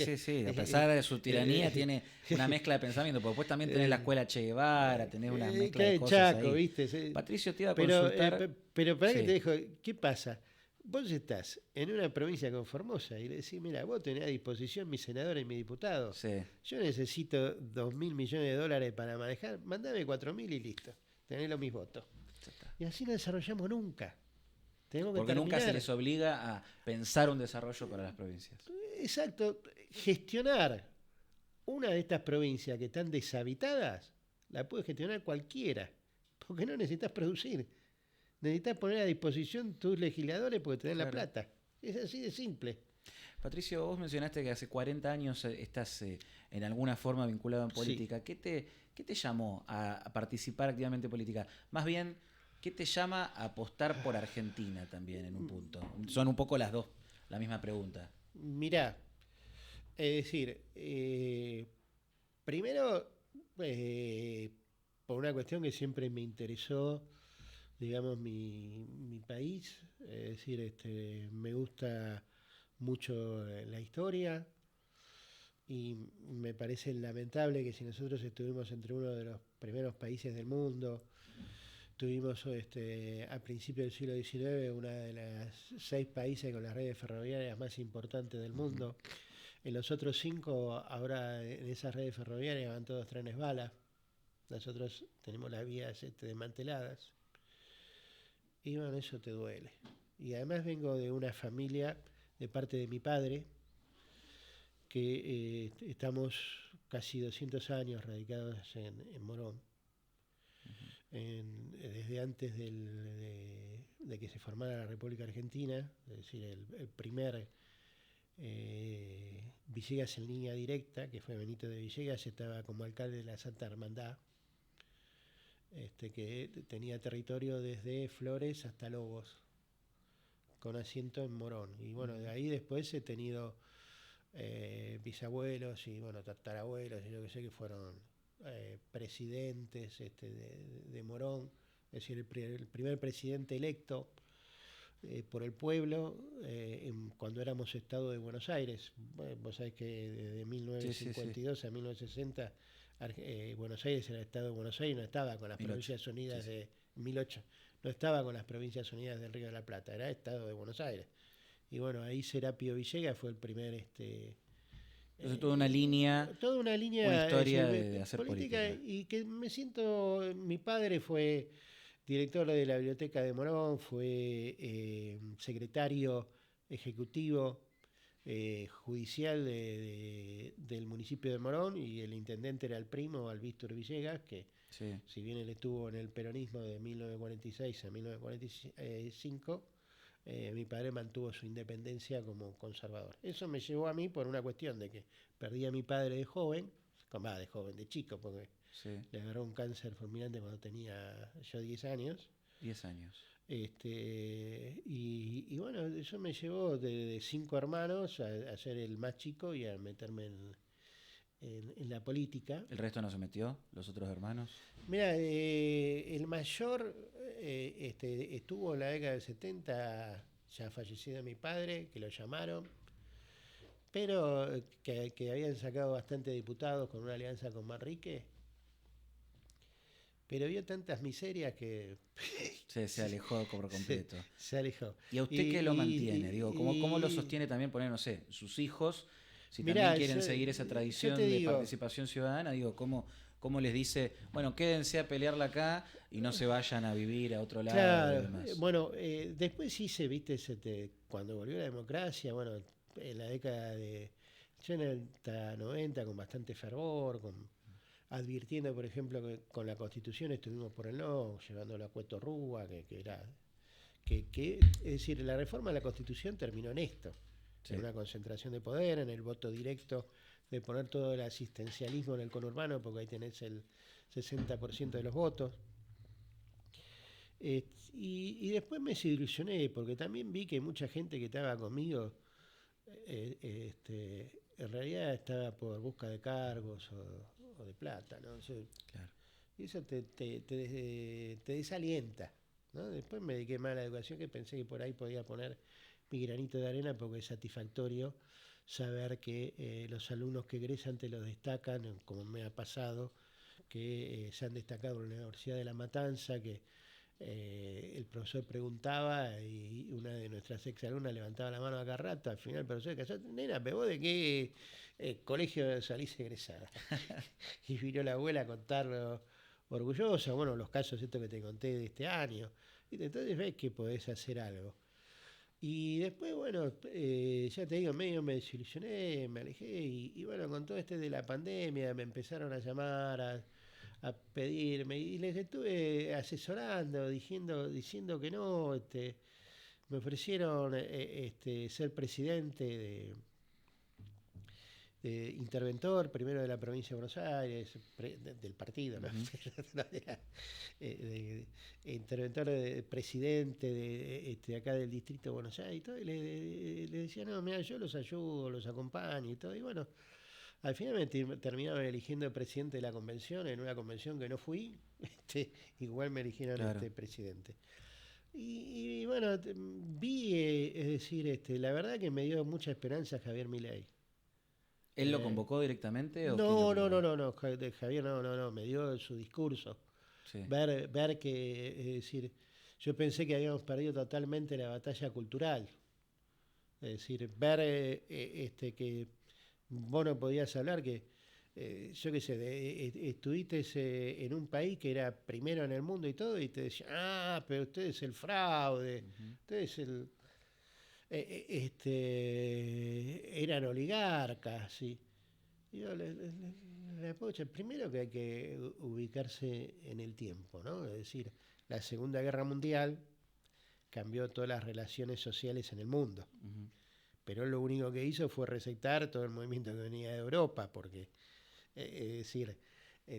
A pesar de su tiranía, tiene una mezcla de pensamiento, porque después también tenés la escuela Che Guevara, tenés una mezcla de cosas Chaco, ahí. ¿viste? Patricio, te iba a consultar... pero para que te dejo, ¿qué pasa? Vos estás en una provincia con Formosa y le decís, mira, vos tenés a disposición mi senador y mi diputado. Sí. Yo necesito 2.000 millones de dólares para manejar, mandame 4.000 y listo. Tenés los mis votos. Y así no desarrollamos nunca. Tenemos que Porque terminar. nunca se les obliga a pensar un desarrollo para las provincias. Exacto. Gestionar una de estas provincias que están deshabitadas, la puede gestionar cualquiera. Porque no necesitas producir. Necesitas poner a disposición tus legisladores porque tenés la plata. Es así de simple. Patricio, vos mencionaste que hace 40 años estás en alguna forma vinculado en política. Sí. ¿Qué te llamó a participar activamente en política? Más bien, ¿qué te llama a apostar por Argentina también en un punto? Son un poco las dos, la misma pregunta. Mirá, es decir, primero, por una cuestión que siempre me interesó, digamos, mi país, es decir, me gusta mucho la historia y me parece lamentable que si nosotros estuvimos entre uno de los primeros países del mundo, tuvimos a principios del siglo XIX una de las 6 países con las redes ferroviarias más importantes del mundo. En los otros 5, ahora en esas redes ferroviarias van todos trenes bala. Nosotros tenemos las vías desmanteladas. Y bueno, eso te duele. Y además vengo de una familia, de parte de mi padre, que estamos casi 200 años radicados en Morón. Desde antes de que se formara la República Argentina, es decir, el primer Villegas en línea directa, que fue Benito de Villegas, estaba como alcalde de la Santa Hermandad, que tenía territorio desde Flores hasta Lobos, con asiento en Morón. Y bueno, de ahí después he tenido bisabuelos y bueno, tatarabuelos, y yo que sé, que fueron presidentes de Morón, es decir, el primer presidente electo por el pueblo cuando éramos Estado de Buenos Aires. Vos sabés que desde 1952 a 1960 Buenos Aires era Estado de Buenos Aires, no estaba con las Provincias Unidas de 1008, no estaba con las Provincias Unidas del Río de la Plata, era Estado de Buenos Aires. Y bueno, ahí Serapio Villegas fue el primer entonces toda una línea, una historia de hacer política. Y que me siento, mi padre fue director de la Biblioteca de Morón, fue secretario ejecutivo judicial del municipio de Morón, y el intendente era el primo, Alvístor Villegas, que sí, si bien él estuvo en el peronismo de 1946 a 1945, mi padre mantuvo su independencia como conservador. Eso me llevó a mí por una cuestión de que perdí a mi padre de joven, de chico, porque le agarró un cáncer fulminante cuando tenía yo 10 años. 10 años. Y bueno, eso me llevó de 5 hermanos a ser el más chico y a meterme en la política. ¿El resto no se metió? ¿Los otros hermanos? Mira, el mayor estuvo en la década del 70, ya fallecido mi padre, que lo llamaron, pero que habían sacado bastantes diputados con una alianza con Manrique, pero vio tantas miserias que se alejó por completo. Se alejó. ¿Y a usted qué lo mantiene? Digo, ¿cómo lo sostiene también poner, no sé, sus hijos? Si mirá, también quieren seguir esa tradición de participación ciudadana, digo, ¿cómo les dice, bueno, quédense a pelearla acá y no se vayan a vivir a otro lado? Claro, y demás? bueno, después hice, viste, cuando volvió la democracia, bueno, en la década de 90, con bastante fervor, advirtiendo, por ejemplo, que con la Constitución estuvimos por el no, llevándolo a Cueto Rúa, es decir, la reforma de la Constitución terminó en esto, en una concentración de poder, en el voto directo, de poner todo el asistencialismo en el conurbano, porque ahí tenés el 60% de los votos. Y después me desilusioné, porque también vi que mucha gente que estaba conmigo en realidad estaba por busca de cargos o de plata, ¿no? Claro. Y eso te desalienta, ¿no? Después me dediqué más a la educación, que pensé que por ahí podía poner mi granito de arena, porque es satisfactorio saber que los alumnos que egresan te los destacan, como me ha pasado, que se han destacado en la Universidad de La Matanza, que el profesor preguntaba y una de nuestras exalumnas levantaba la mano a cada rato. Al final el profesor decía, nena, ¿pero vos de qué colegio salís egresada? Y vino la abuela a contarlo orgullosa, bueno, los casos estos que te conté de este año. Entonces ves que podés hacer algo. Y después, bueno, ya te digo, medio me desilusioné, me alejé, y bueno, con todo de la pandemia me empezaron a llamar a pedirme, y les estuve asesorando, diciendo que no. Me ofrecieron ser presidente de interventor, primero de la provincia de Buenos Aires, del partido, ¿no? Interventor, presidente de acá del distrito de Buenos Aires y todo, y le decía, no, mira, yo los ayudo, los acompaño y todo, y bueno, al final me terminaron eligiendo presidente de la convención, en una convención que no fui, igual me eligieron presidente. Y bueno, vi, es decir, la verdad que me dio mucha esperanza Javier Milei. ¿Él lo convocó directamente? ¿O no, Javier no, me dio su discurso. Sí. ver que, es decir, yo pensé que habíamos perdido totalmente la batalla cultural. Es decir, ver que vos no podías hablar que, yo qué sé, estuviste en un país que era primero en el mundo y todo, y te decían, pero usted es el fraude, Ujú. usted es el... eran oligarcas, sí. Y yo le puedo decir, primero que hay que ubicarse en el tiempo, ¿no? Es decir, la Segunda Guerra Mundial cambió todas las relaciones sociales en el mundo. Ujú. Pero lo único que hizo fue receptar todo el movimiento que venía de Europa, porque, es decir,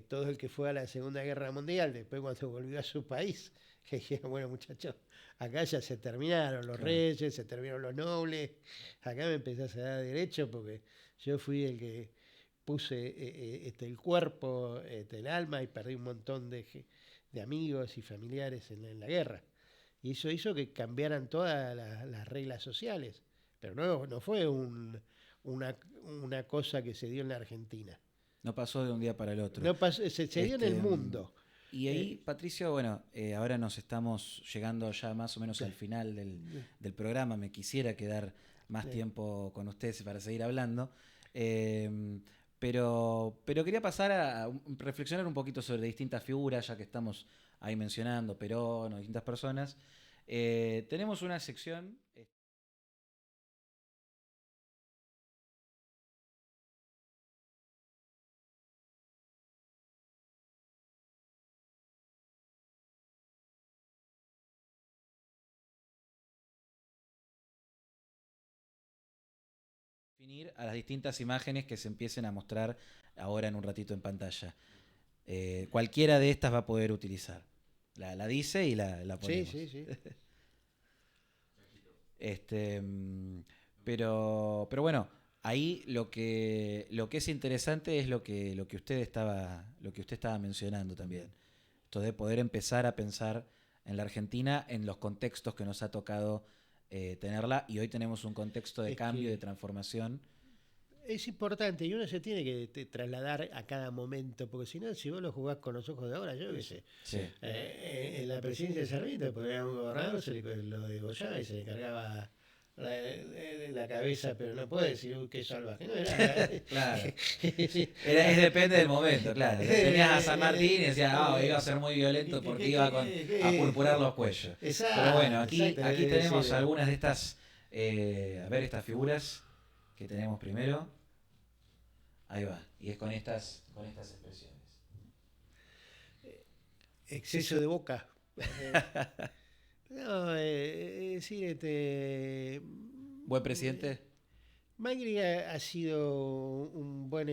todo el que fue a la Segunda Guerra Mundial, después cuando volvió a su país, que dijeron, bueno muchachos, acá ya se terminaron los Claro. reyes, se terminaron los nobles, acá me empezás a dar derecho porque yo fui el que puse el cuerpo, el alma y perdí un montón de amigos y familiares en la guerra. Y eso hizo que cambiaran todas las reglas sociales. Pero no fue una cosa que se dio en la Argentina. No pasó de un día para el otro. No pasó, se dio en el mundo. Y ahí, Eh, Patricio, bueno, ahora nos estamos llegando ya más o menos sí, al final del programa. Me quisiera quedar más sí. tiempo con ustedes para seguir hablando. Eh, pero quería pasar a reflexionar un poquito sobre distintas figuras, ya que estamos ahí mencionando Perón o distintas personas. Tenemos una sección. Definir a las distintas imágenes que se empiecen a mostrar ahora en un ratito en pantalla. Cualquiera de estas va a poder utilizar. La dice y la Sí, ponemos. sí, sí. Este, pero bueno, ahí lo que es interesante es lo que usted estaba mencionando también. Esto de poder empezar a pensar en la Argentina en los contextos que nos ha tocado tenerla, y hoy tenemos un contexto de Es cambio y de que transformación. es importante y uno se tiene que trasladar a cada momento, porque si no, si vos lo jugás con los ojos de ahora, yo qué sé. Sí. En la presidencia de Sarmiento, porque era un gobernador, lo degollaba y se le encargaba la cabeza, pero no puede decir, uy, qué salvaje. No, Claro. sí. Depende del momento, claro. Tenías a San Martín y decías, iba a ser muy violento porque iba a purpurar los cuellos. Exacto, Pero bueno, aquí exacto, tenemos decir, algunas de estas, a ver, estas figuras que tenemos primero. Ahí va, y es con estas expresiones. exceso de boca. No, es decir, ¿Buen presidente? Macri ha sido un buen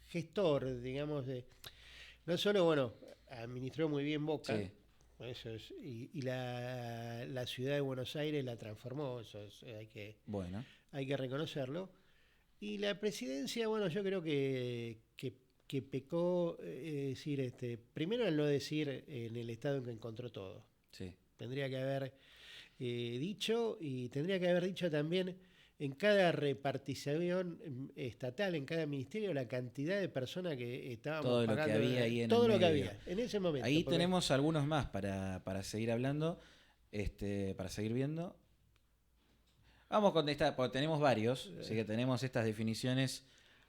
gestor, digamos, no solo, bueno, administró muy bien Boca, Sí. eso es, y la ciudad de Buenos Aires la transformó, eso Bueno. hay que reconocerlo. Y la presidencia, bueno, yo creo que pecó, es decir, primero al no decir en el estado en que encontró todo. Sí. Tendría que haber dicho, y tendría que haber dicho también en cada repartición estatal, en cada ministerio, la cantidad de personas que estábamos Todo lo pagando. que había ahí en todo el lo que medio. había en ese momento. Ahí tenemos algunos más para seguir hablando, para seguir viendo. Vamos con esta, porque tenemos varios, así que tenemos estas definiciones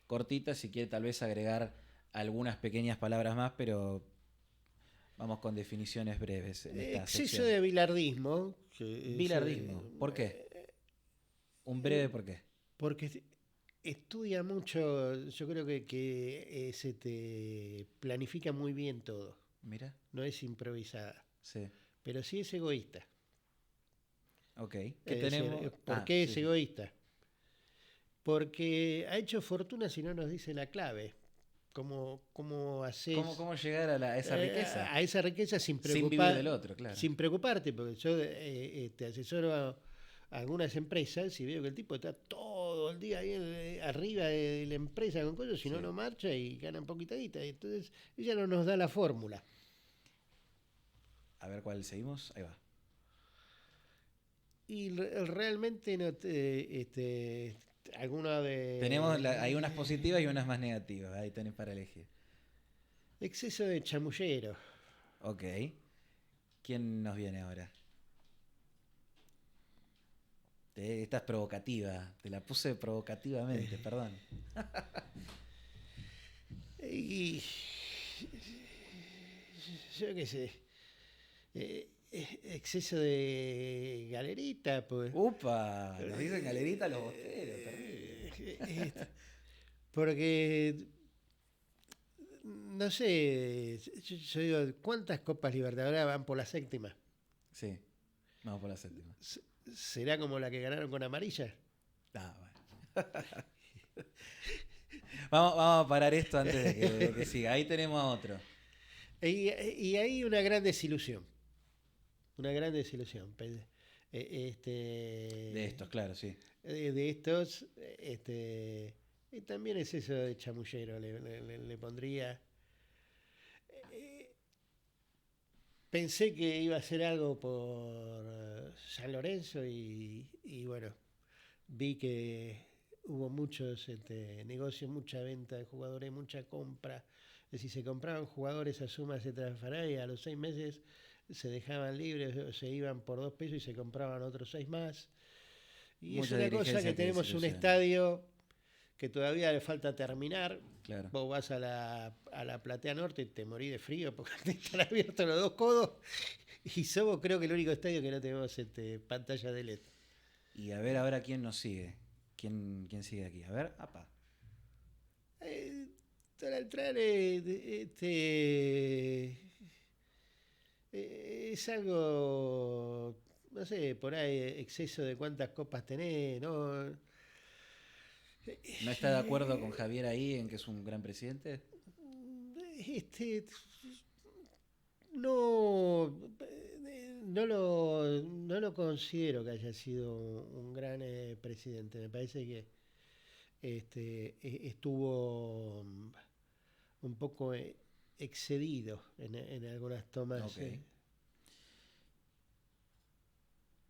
cortitas. Si quiere tal vez agregar algunas pequeñas palabras más, pero vamos con definiciones breves en esta Exceso sección. de bilardismo. Bilardismo, ¿por qué? Un breve por qué. Porque estudia mucho, yo creo que se te planifica muy bien todo. Mira. No es improvisada. Sí. Pero sí es egoísta. Ok. ¿Qué Es tenemos? decir, ¿por qué es egoísta? Porque ha hecho fortuna si no nos dice la clave. ¿Cómo haces? ¿Cómo llegar a esa riqueza? A esa riqueza sin Sin vivir del otro, claro. Sin preocuparte, porque yo te asesoro a algunas empresas y veo que el tipo está todo el día ahí arriba de la empresa con cosas, si no, no marcha y gana poquita guita. Y entonces ella no nos da la fórmula. A ver cuál seguimos. Ahí va. Y realmente no alguna de... Tenemos hay unas positivas y unas más negativas. Ahí tenés para elegir. Exceso de chamullero. Ok. ¿Quién nos viene ahora? Esta es provocativa. Te la puse provocativamente, perdón. Y yo qué sé. Exceso de galerita, pues. ¡Upa! Nos dicen galerita los bosteros, terrible. Porque, no sé, yo digo, ¿cuántas Copas Libertadores van por la séptima? Sí, vamos por la séptima. ¿Será como la que ganaron con amarilla? Ah, bueno. Vamos a parar esto antes de que siga. Ahí tenemos a otro. Y hay una gran desilusión. Una gran desilusión. De estos, claro, sí. De estos, y también es eso de chamullero, le pondría. Pensé que iba a hacer algo por San Lorenzo y bueno, vi que hubo muchos negocios, mucha venta de jugadores, mucha compra. Es decir, se compraban jugadores a suma de transferencia y a los 6 meses se dejaban libres, o se iban por 2 pesos y se compraban otros 6 más. Y Mucha es una cosa dirigencia que tenemos un desilusiona. estadio que todavía le falta terminar. Claro. Vos vas a la platea norte y te morís de frío porque te están abiertos los 2 codos. Y somos, creo que, el único estadio que no tenemos pantalla de LED. Y a ver ahora quién nos sigue. ¿Quién sigue aquí? A ver, apa. Entrar es algo, no sé, por ahí exceso de cuántas copas tenés, ¿no? ¿No está de acuerdo con Javier ahí en que es un gran presidente? Este, no, no lo considero que haya sido un gran presidente. Me parece que estuvo un poco excedido en algunas tomas. Ok.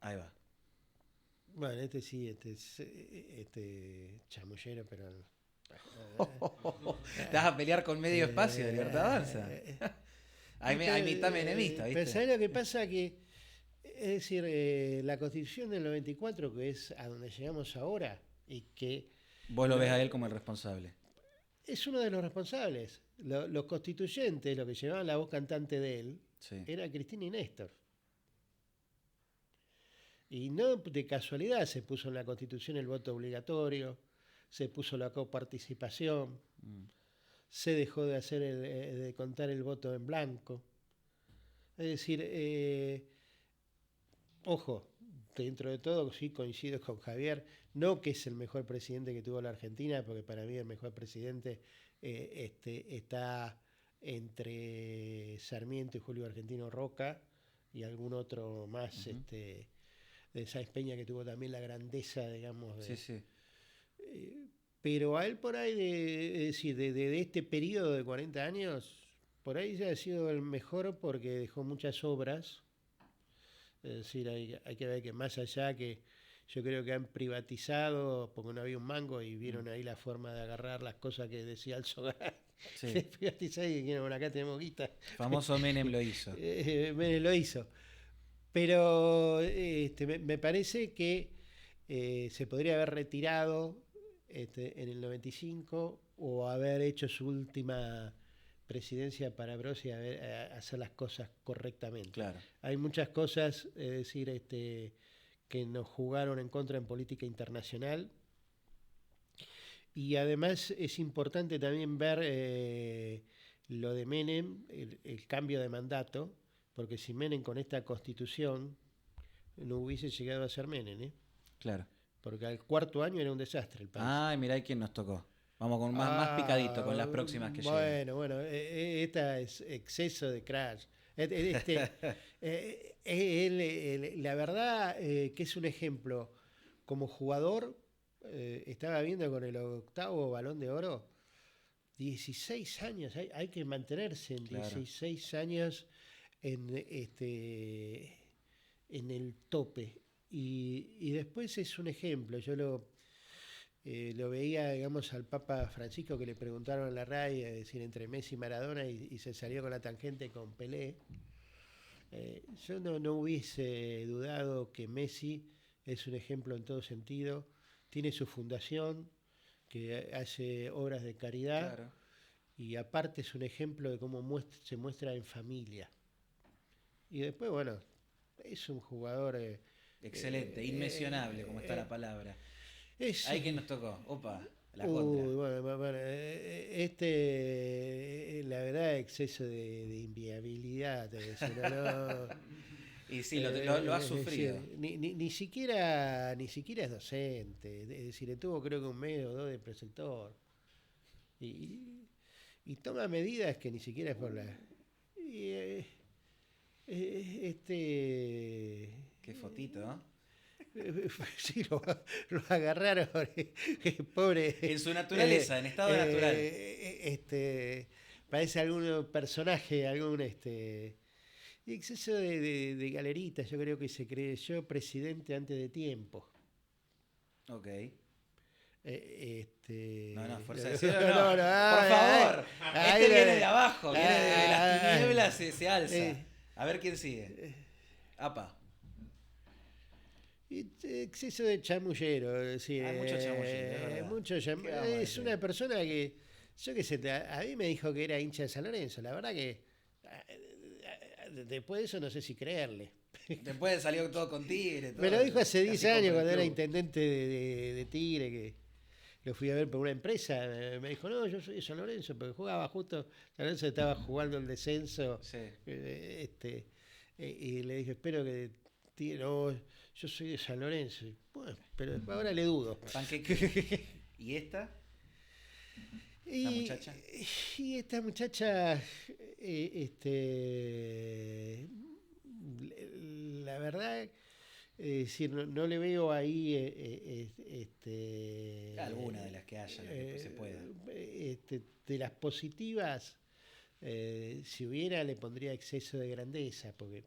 Ahí va. Bueno, sí, chamullero, pero Te vas a pelear con medio espacio de Libertad Danza. Hay mitad menemista, ¿viste? Pero ¿sabés lo que pasa? Que, es decir, la Constitución del 94, que es a donde llegamos ahora, y que Vos lo ves a él como el responsable. es uno de los responsables. Los constituyentes, los que llevaban la voz cantante de él, Sí. era Cristina y Néstor. Y no de casualidad se puso en la Constitución el voto obligatorio, se puso la coparticipación, se dejó de hacer de contar el voto en blanco. Es decir, ojo, dentro de todo sí coincido con Javier, no que es el mejor presidente que tuvo la Argentina, porque para mí el mejor presidente está entre Sarmiento y Julio Argentino Roca y algún otro más, de Sáenz Peña, que tuvo también la grandeza, digamos. Sí. Pero a él por ahí, de este periodo de 40 años, por ahí ya ha sido el mejor porque dejó muchas obras. Es decir, hay que ver que más allá que yo creo que han privatizado, porque no había un mango y vieron ahí la forma de agarrar las cosas que decía el Sogar. Sí. Privatizar y dijeron, bueno, acá tenemos guita. Famoso Menem lo hizo. Menem lo hizo. Pero me parece que se podría haber retirado en el 95 o haber hecho su última presidencia para Bros y hacer las cosas correctamente. Claro. Hay muchas cosas, es decir, que nos jugaron en contra en política internacional. Y además es importante también ver lo de Menem, el cambio de mandato, porque si Menem con esta constitución no hubiese llegado a ser Menem, Claro. porque al 4.º año era un desastre el país. Ay, mirá quién nos tocó. Vamos con más picadito con las próximas que lleguen. Bueno, esta es exceso de crash. La verdad que es un ejemplo. Como jugador, estaba viendo con el 8º Balón de Oro, 16 años, hay que mantenerse en 16 años en el tope. Y después es un ejemplo. lo veía, digamos, al Papa Francisco que le preguntaron en la radio, es decir, entre Messi y Maradona, y se salió con la tangente con Pelé. Yo no hubiese dudado que Messi es un ejemplo en todo sentido. Tiene su fundación que hace obras de caridad, Claro. y aparte es un ejemplo de cómo se muestra en familia. Y después, bueno, es un jugador... Excelente, inmencionable, como está la palabra. Ahí que nos tocó. Opa, la contra. Bueno, la verdad, exceso de inviabilidad. Y sí, lo ha sufrido. Ni siquiera es docente. Es decir, le tuvo creo que un mes o dos de preceptor. Y toma medidas que ni siquiera es por la... Qué fotito, ¿no? Sí, lo agarraron, pobre. En su naturaleza, en estado natural. Parece algún personaje, algún exceso de galeritas. Yo creo que se creyó presidente antes de tiempo. Ok. No, fuerza de cielo, no. Por favor. Este viene de abajo, viene de las tinieblas, se alza. A ver quién sigue. Apa. Exceso de chamullero, es decir, Hay mucho chamullero, es una persona que, yo qué sé, a mí me dijo que era hincha de San Lorenzo. La verdad que después de eso no sé si creerle. Después salió todo con Tigre. Me lo dijo hace 10 años cuando era intendente de Tigre, que lo fui a ver por una empresa. Me dijo, no, yo soy de San Lorenzo, porque jugaba justo, San Lorenzo estaba jugando el descenso. Sí. Y le dije, espero que Tigre, no, yo soy de San Lorenzo. Bueno, pero ahora le dudo. ¿Y esta? ¿Esta muchacha? Y esta muchacha, la verdad, decir, no le veo ahí alguna de las que haya, que se pueda. De las positivas, si hubiera, le pondría exceso de grandeza, porque...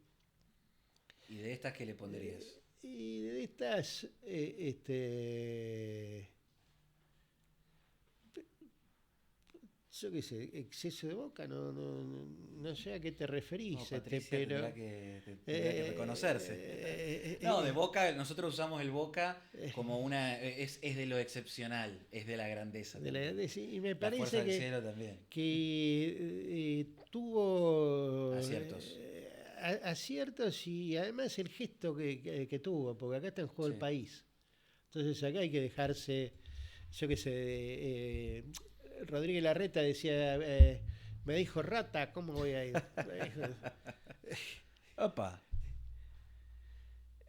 ¿Y de estas qué le pondrías? Y de estas, yo qué sé, exceso de boca, no sé a qué te referís. No, Patricia pero tendrá que reconocerse. No, de boca, nosotros usamos el boca como es de lo excepcional, es de la grandeza. Y me la parece fuerza del cielo también. que tuvo aciertos. Aciertos, y además el gesto que tuvo, porque acá está en juego el país. Entonces acá hay que dejarse, yo qué sé, Rodríguez Larreta decía, me dijo rata, ¿cómo voy a ir? Opa.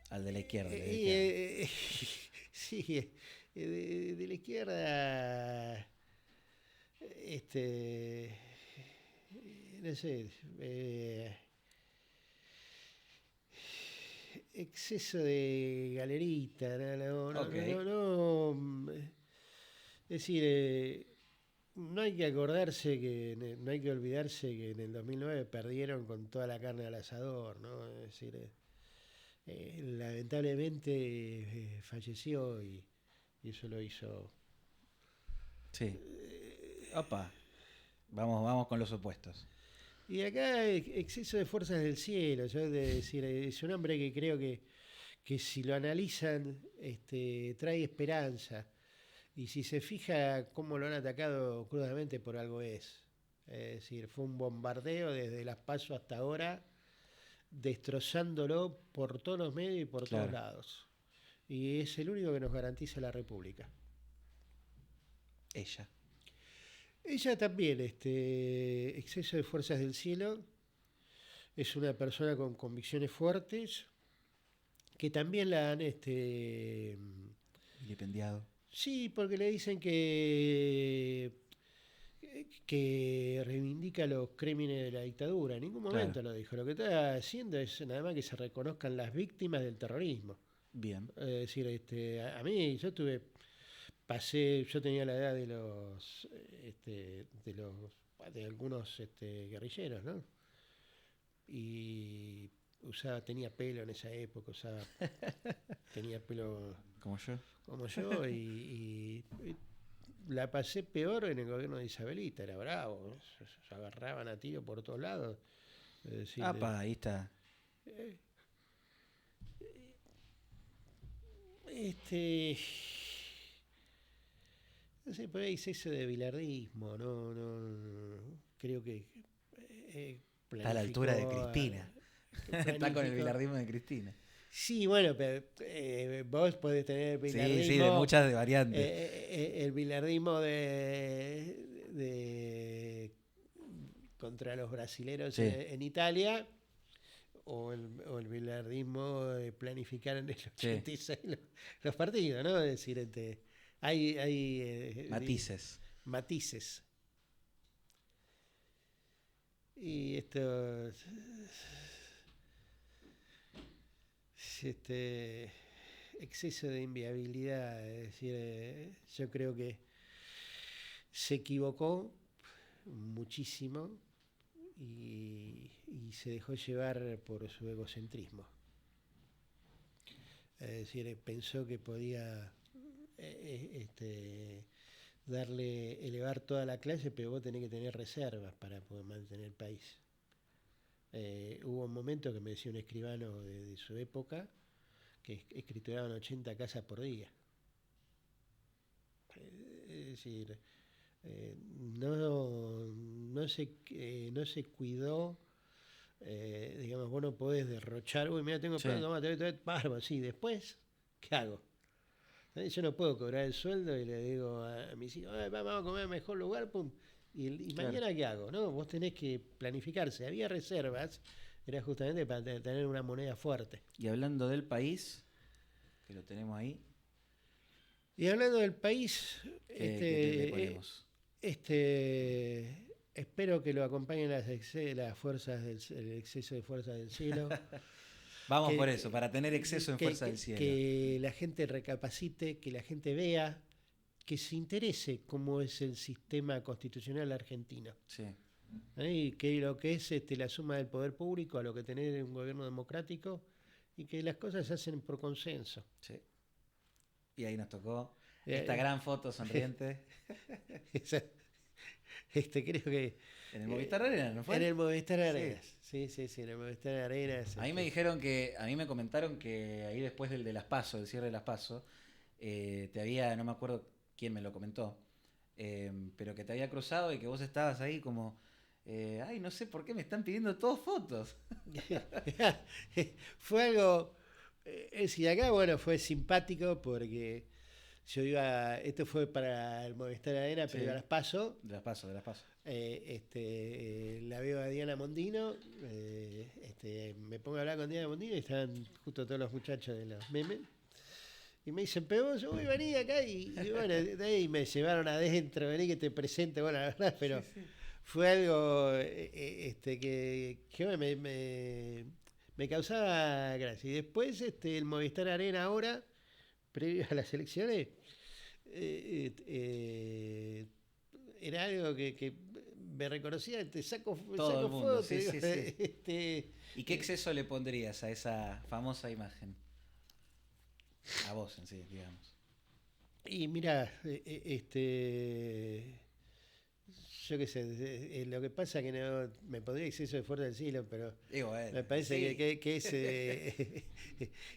Al de la izquierda. Sí, de la izquierda, no sé, exceso de galerita, es decir, no hay que olvidarse que en el 2009 perdieron con toda la carne al asador, ¿no? Es decir, lamentablemente falleció, y eso lo hizo. Sí. Opa. Vamos con los opuestos. Y acá exceso de fuerzas del cielo, yo de decir, es un hombre que creo que si lo analizan, trae esperanza. Y si se fija cómo lo han atacado crudamente, por algo es. Es decir, fue un bombardeo desde las PASO hasta ahora, destrozándolo por todos los medios y por todos lados. Y es el único que nos garantiza la República. Ella también, exceso de fuerzas del cielo. Es una persona con convicciones fuertes, que también la han vilipendiado. Sí, porque le dicen que reivindica los crímenes de la dictadura. En ningún momento lo dijo. Lo que está haciendo es nada más que se reconozcan las víctimas del terrorismo. Bien. Es decir, a mí, yo tenía la edad de algunos guerrilleros, ¿no? Y tenía pelo en esa época, tenía pelo Como yo. como yo y la pasé peor en el gobierno de Isabelita, era bravo, ¿no? Se agarraban a tiro por todos lados. Es decir, Ahí está. eh, este, no sé, por ahí exceso de bilardismo, creo que Está a la altura de planificó, Cristina. Está con el bilardismo de Cristina. Sí, bueno, pero vos podés tener bilardismo. Sí, de muchas de variantes. El bilardismo contra los brasileros Sí. en Italia, o el bilardismo de planificar en el 86 los partidos, ¿no? Es decir, hay matices. Y esto... exceso de inviabilidad, es decir, yo creo que se equivocó muchísimo y se dejó llevar por su egocentrismo. Es decir, pensó que podía elevar toda la clase, pero vos tenés que tener reservas para poder mantener el país. Hubo un momento que me decía un escribano de su época que escrituraban 80 casas por día. Es decir, no se cuidó, digamos, vos no podés derrochar, uy, mira, tengo plata, tomate, bárbaro, sí, después, ¿qué hago? Yo no puedo cobrar el sueldo y le digo a mis hijos, vamos a comer al mejor lugar, pum. Y mañana, ¿qué hago? ¿No? Vos tenés que planificarse. Había reservas, era justamente para tener una moneda fuerte. Y hablando del país, que lo tenemos ahí. Y hablando del país, ¿qué le ponemos? Espero que lo acompañen las fuerzas el exceso de fuerzas del cielo. Vamos por eso, para tener exceso en fuerza del cielo. Que la gente recapacite, que la gente vea, que se interese cómo es el sistema constitucional argentino. Sí. Y que lo que es la suma del poder público a lo que tener un gobierno democrático y que las cosas se hacen por consenso. Sí. Y ahí nos tocó esta gran foto sonriente. Creo que... En el Movistar Arena, ¿no fue? En el Movistar Arena. Sí, en el Movistar Arena. A mí me dijeron a mí me comentaron que ahí después del de las PASO, del cierre de las PASO, no me acuerdo quién me lo comentó, pero que te había cruzado y que vos estabas ahí como, no sé por qué me están pidiendo todas fotos. Fue algo, y acá, bueno, fue simpático porque yo esto fue para el Movistar Arena, pero iba a las PASO. De las PASO. La veo a Diana Mondino, me pongo a hablar con Diana Mondino y estaban justo todos los muchachos de los memes. Y me dicen, pero vos, uy, vení acá. Y bueno, de ahí me llevaron adentro, vení que te presente. Bueno, la verdad, pero fue algo que me causaba gracia. Y después el Movistar Arena ahora, previo a las elecciones, era algo que me reconocía, te saco fotos. Sí. ¿Y qué exceso le pondrías a esa famosa imagen? A vos en sí, digamos. Y mira, yo qué sé, lo que pasa es que no me pondría exceso de fuerza del cielo, pero me parece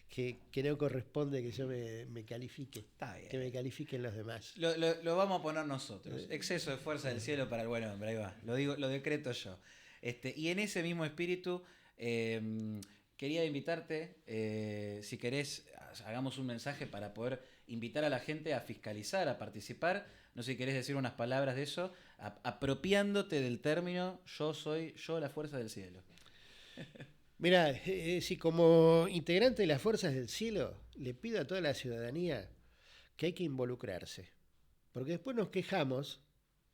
que no corresponde que yo me califique. Está bien. Que me califiquen los demás. Lo vamos a poner nosotros. Exceso de fuerza del cielo para el buen hombre, ahí va. Lo decreto yo. Y en ese mismo espíritu, quería invitarte, si querés, hagamos un mensaje para poder invitar a la gente a fiscalizar, a participar. No sé si querés decir unas palabras de eso, apropiándote del término yo la fuerza del cielo. Mira, si como integrante de las fuerzas del cielo le pido a toda la ciudadanía que hay que involucrarse, porque después nos quejamos,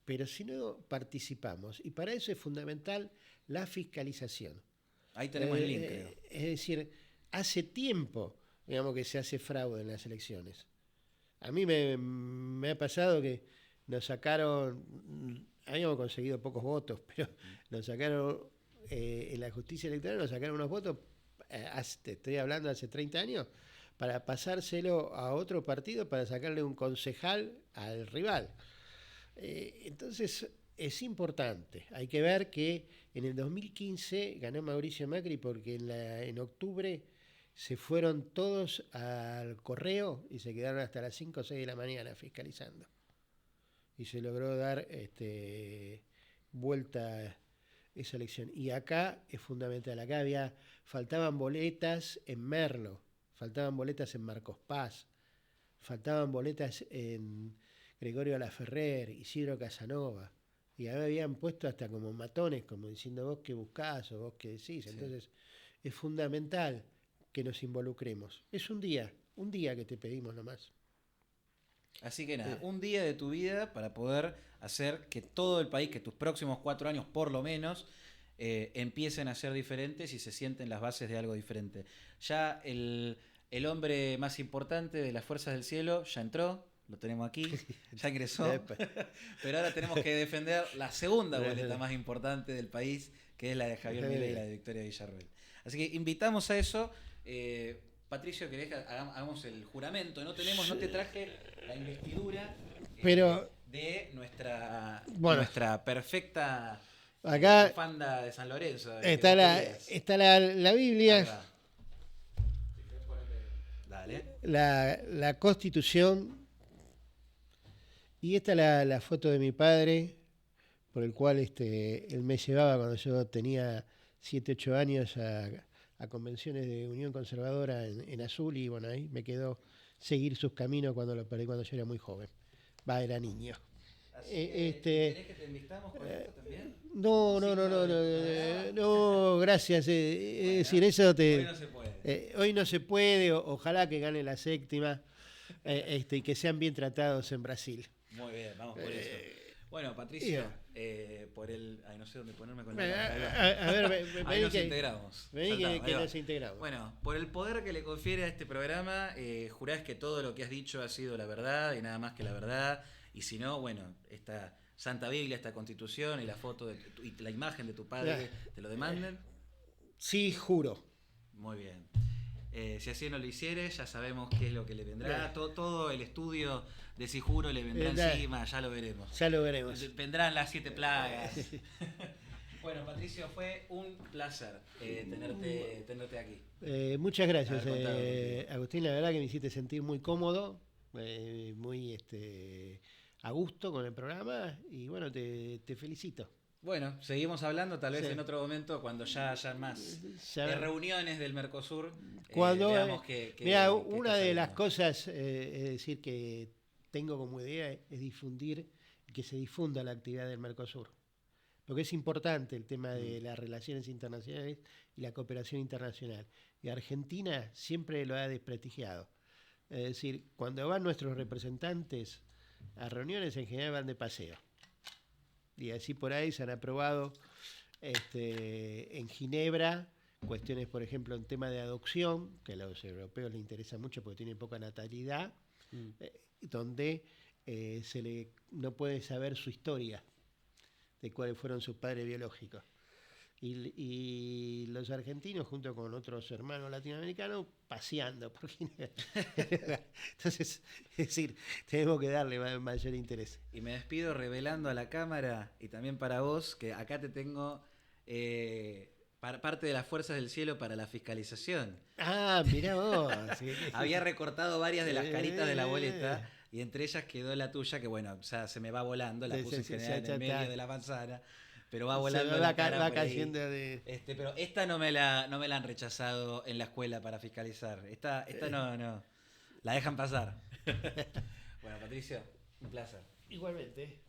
pero si no participamos, y para eso es fundamental la fiscalización. Ahí tenemos el link, creo. Es decir, hace tiempo, digamos, que se hace fraude en las elecciones. A mí me ha pasado que nos sacaron, habíamos conseguido pocos votos, pero nos sacaron, en la justicia electoral nos sacaron unos votos te estoy hablando hace 30 años, para pasárselo a otro partido para sacarle un concejal al rival. Entonces es importante. Hay que ver que en el 2015 ganó Mauricio Macri porque en octubre se fueron todos al correo y se quedaron hasta las 5 o 6 de la mañana fiscalizando. Y se logró dar vuelta esa elección. Y acá es fundamental. Acá faltaban boletas en Merlo, faltaban boletas en Marcos Paz, faltaban boletas en Gregorio Laferrer, Isidro Casanova. Y habían puesto hasta como matones, como diciendo vos qué buscás o vos qué decís. Sí. Entonces es fundamental que nos involucremos. Es un día que te pedimos nomás. Así que nada, un día de tu vida para poder hacer que todo el país, que tus próximos 4 años por lo menos, empiecen a ser diferentes y se sienten las bases de algo diferente. Ya el hombre más importante de las fuerzas del cielo ya entró, lo tenemos aquí, ya ingresó, pero ahora tenemos que defender la segunda boleta más importante del país, que es la de Javier Milei y la de Victoria Villarruel. Así que invitamos a eso. Patricio, ¿querés que hagamos el juramento? No te traje la investidura de nuestra perfecta bufanda de San Lorenzo. Está la Biblia, Dale. La Constitución, y esta es la foto de mi padre, por el cual él me llevaba cuando yo tenía 7, 8 años a convenciones de Unión Conservadora en Azul, y bueno, ahí me quedó seguir sus caminos cuando lo perdí cuando yo era muy joven. Era niño. ¿Querés que te invitamos con esto también? No, gracias. Es decir, eso hoy no se puede. Hoy no se puede, ojalá que gane la séptima y que sean bien tratados en Brasil. Muy bien, vamos por eso. Bueno, Patricio, por el... Ay, no sé dónde ponerme con el... A ver, ahí nos integramos. Vení que nos integramos. Bueno, por el poder que le confiere a este programa, jurás que todo lo que has dicho ha sido la verdad y nada más que la verdad. Y si no, bueno, esta Santa Biblia, esta Constitución y la foto y la imagen de tu padre, ¿te lo demanden? Sí, juro. Muy bien. Si así no lo hiciere, ya sabemos qué es lo que le vendrá. Todo el estudio de Si Juro le vendrá encima, ya lo veremos. Ya lo veremos. Vendrán las 7 plagas. Bueno, Patricio, fue un placer tenerte aquí. Muchas gracias, Agustín. La verdad que me hiciste sentir muy cómodo, muy a gusto con el programa, y bueno, te felicito. Bueno, seguimos hablando tal vez en otro momento cuando ya haya más reuniones del Mercosur. Veamos mira, una de las cosas, es decir, que tengo como idea es difundir, que se difunda la actividad del Mercosur. Porque es importante el tema de las relaciones internacionales y la cooperación internacional. Y Argentina siempre lo ha desprestigiado. Es decir, cuando van nuestros representantes a reuniones, en general van de paseo. Y así por ahí se han aprobado en Ginebra cuestiones, por ejemplo, en tema de adopción, que a los europeos les interesa mucho porque tienen poca natalidad, donde no puede saber su historia de cuáles fueron sus padres biológicos. Y los argentinos, junto con otros hermanos latinoamericanos, paseando por Ginebra. Entonces, es decir, tenemos que darle mayor interés. Y me despido revelando a la cámara, y también para vos, que acá te tengo parte de las fuerzas del cielo para la fiscalización. Ah, mirá vos. Había recortado varias de las caritas de la boleta, y entre ellas quedó la tuya, que bueno, o sea, se me va volando, la puse en general en el medio de la manzana. Pero va volando la cara va por cayendo ahí. Pero esta no me la han rechazado en la escuela para fiscalizar. Esta no. La dejan pasar. Bueno, Patricio, un placer. Igualmente.